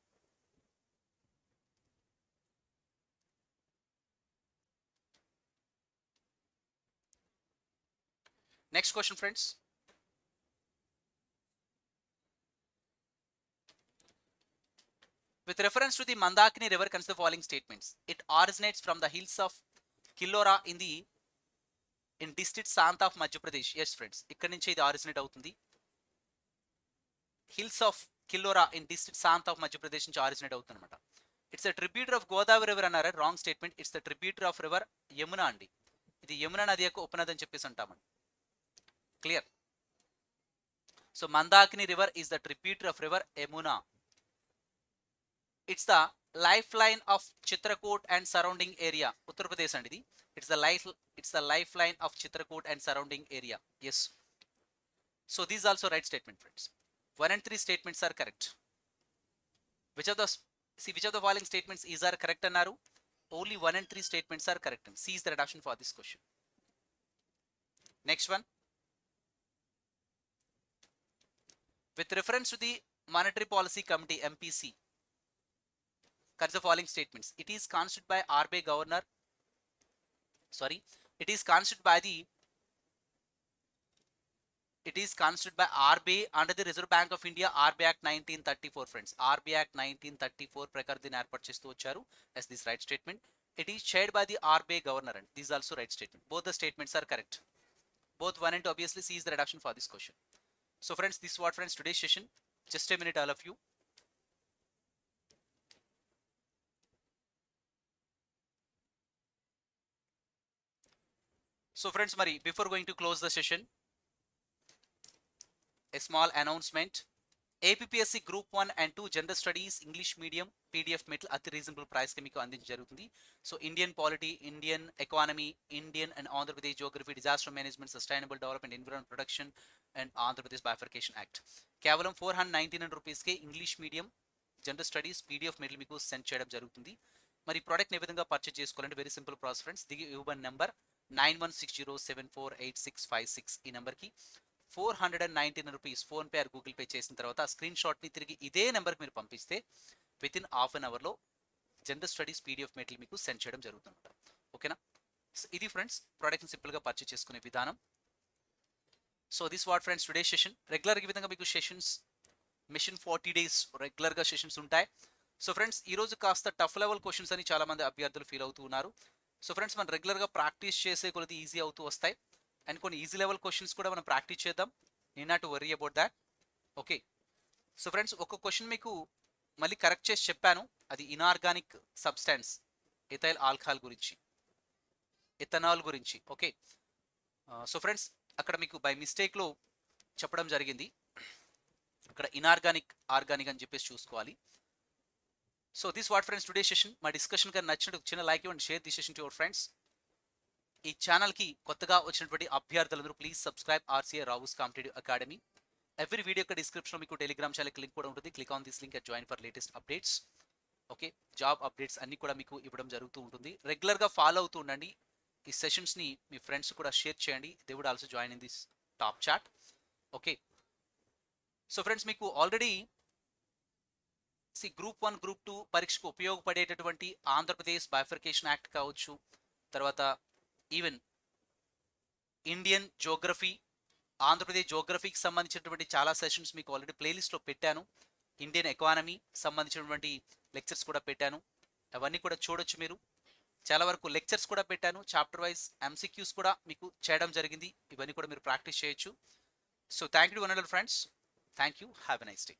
Next question, friends. With reference to the Mandakini river, consider the following statements. It originates from the hills of Killora in district Santa of Madhya Pradesh. Yes friends, ikkadi nunchi idi originate avutundi. Hills of Killora in district Santa of Madhya Pradesh nunchi originate avutundi anamata. It's a tributary of Godavari river annaru. Wrong statement. It's the tributary of river Yamuna andi. Idi Yamuna nadi yokka upanadi ani cheppesi antamandi. Clear? So Mandakini river is the tributary of river Yamuna. It's the lifeline of Chitrakoot and surrounding area. Uttar Pradesh and it's the lifeline of Chitrakoot and surrounding area. Yes. So these also right statement, friends. 1 and 3 statements are correct. Which of the following statements are correct annaru? Only 1 and 3 statements are correct. C is the right option for this question. Next one. With reference to the Monetary Policy Committee MPC, consider the following statements. It is constituted by RBI governor. Sorry, it is constituted by the RBI under the Reserve Bank of India, RBI Act 1934, friends. RBI Act 1934 ప్రకారం దీన్ని ఏర్పాటు చేస్తూ వచ్చారు. As this right statement. It is chaired by the RBI governor, and this is also right statement. Both the statements are correct. Both 1 and 2 obviously C is the right option for this question. So friends, this is what, friends, today's session. Just a minute, all of you. So friends, Mari, before going to close the session, a small announcement. APPSC Group 1 and 2 General Studies English Medium PDF metal at reasonable price కి మీకు అందించజరుగుతుంది. So Indian polity, Indian economy, Indian and Andhra Pradesh geography, disaster management, sustainable development, environment protection and Andhra Pradesh bifurcation act కేవలం 499 రూపీస్కి English medium general studies PDF material మీకు send చేయడం జరుగుతుంది. మరి ప్రోడక్ట్ని ఏ విధంగా పర్చేజ్ చేసుకోవాలంటే వెరీ సింపుల్ ప్రాసెస్ ఫ్రెండ్స్. దిగి ఇవ్వబడిన నెంబర్ 9160748656 ఈ నెంబర్కి 499 rupees PhonePe are Google pay చేసిన తర్వాత స్క్రీన్ షాట్ని తిరిగి ఇదే నెంబర్కి మీరు పంపిస్తే విత్ ఇన్ హాఫ్ అన్ అవర్లో జనరల్ స్టడీస్ PDF మెటీరియల్ మీకు సెండ్ చేయడం జరుగుతుంట. ఓకేనా? ఇది ఫ్రెండ్స్ ప్రోడక్ట్ని సింపుల్గా పర్చేజ్ చేసుకునే విధానం. So this what friends today session. రెగ్యులర్గా ఈ విధంగా మీకు సెషన్స్ మిషన్ 40 days రెగ్యులర్గా సెషన్స్ ఉంటాయి. సో ఫ్రెండ్స్ ఈరోజు కాస్త టఫ్ లెవెల్ క్వశ్చన్స్ అని చాలామంది అభ్యర్థులు ఫీల్ అవుతూ ఉన్నారు. సో ఫ్రెండ్స్ మనం రెగ్యులర్గా ప్రాక్టీస్ చేసే కొద్ది ఈజీ అవుతూ వస్తాయి. అండ్ కొన్ని ఈజీ లెవెల్ క్వశ్చన్స్ కూడా మనం ప్రాక్టీస్ చేద్దాం. Need not to worry about that. Okay. So friends ఒక క్వశ్చన్ మీకు మళ్ళీ కరెక్ట్ చేసి చెప్పాను. అది ఇనార్గానిక్ సబ్స్టాన్స్ ఎథైల్ ఆల్కహాల్ గురించి, ఎథనాల్ గురించి. ఓకే. సో ఫ్రెండ్స్ అక్కడ మీకు బై మిస్టేక్లో చెప్పడం జరిగింది. అక్కడ ఇనార్గానిక్, ఆర్గానిక్ అని చెప్పేసి చూసుకోవాలి. So this what friends today session. మా డిస్కషన్ కానీ నచ్చినట్టు చిన్న లైక్ ఇవ్వండి, share the session to your friends. ఈ ఛానల్కి కొత్తగా వచ్చినటువంటి అభ్యర్థులందరూ please subscribe RCA RAO'S competitive academy. Every video యొక్క డిస్క్రిప్షన్లో మీకు టెలిగ్రామ్ ఛానల్ లింక్ కూడా ఉంటుంది. Click on this link and join for latest updates. Okay. Job updates అన్ని కూడా మీకు ఇవ్వడం జరుగుతూ ఉంటుంది. రెగ్యులర్గా ఫాలో అవుతూ ఉండండి. ఈ సెషన్స్ని మీ ఫ్రెండ్స్ కూడా షేర్ చేయండి. They would also join in this top chat. Okay. So friends మీకు ఆల్రెడీ గ్రూప్ 1, గ్రూప్ 2 పరీక్షకు ఉపయోగపడేటటువంటి ఆంధ్రప్రదేశ్ బైఫర్కేషన్ యాక్ట్ కావచ్చు, తర్వాత ఈవెన్ ఇండియన్ జోగ్రఫీ, ఆంధ్రప్రదేశ్ జోగ్రఫీకి సంబంధించినటువంటి చాలా సెషన్స్ మీకు ఆల్రెడీ ప్లేలిస్ట్లో పెట్టాను. ఇండియన్ ఎకానమీ సంబంధించినటువంటి లెక్చర్స్ కూడా పెట్టాను. అవన్నీ కూడా చూడొచ్చు మీరు. చాలా వరకు లెక్చర్స్ కూడా పెట్టాను. చాప్టర్ వైజ్ MCQs కూడా మీకు చేయడం జరిగింది. ఇవన్నీ కూడా మీరు ప్రాక్టీస్ చేయొచ్చు. So thank you to one and all friends. Thank you. Have a nice day.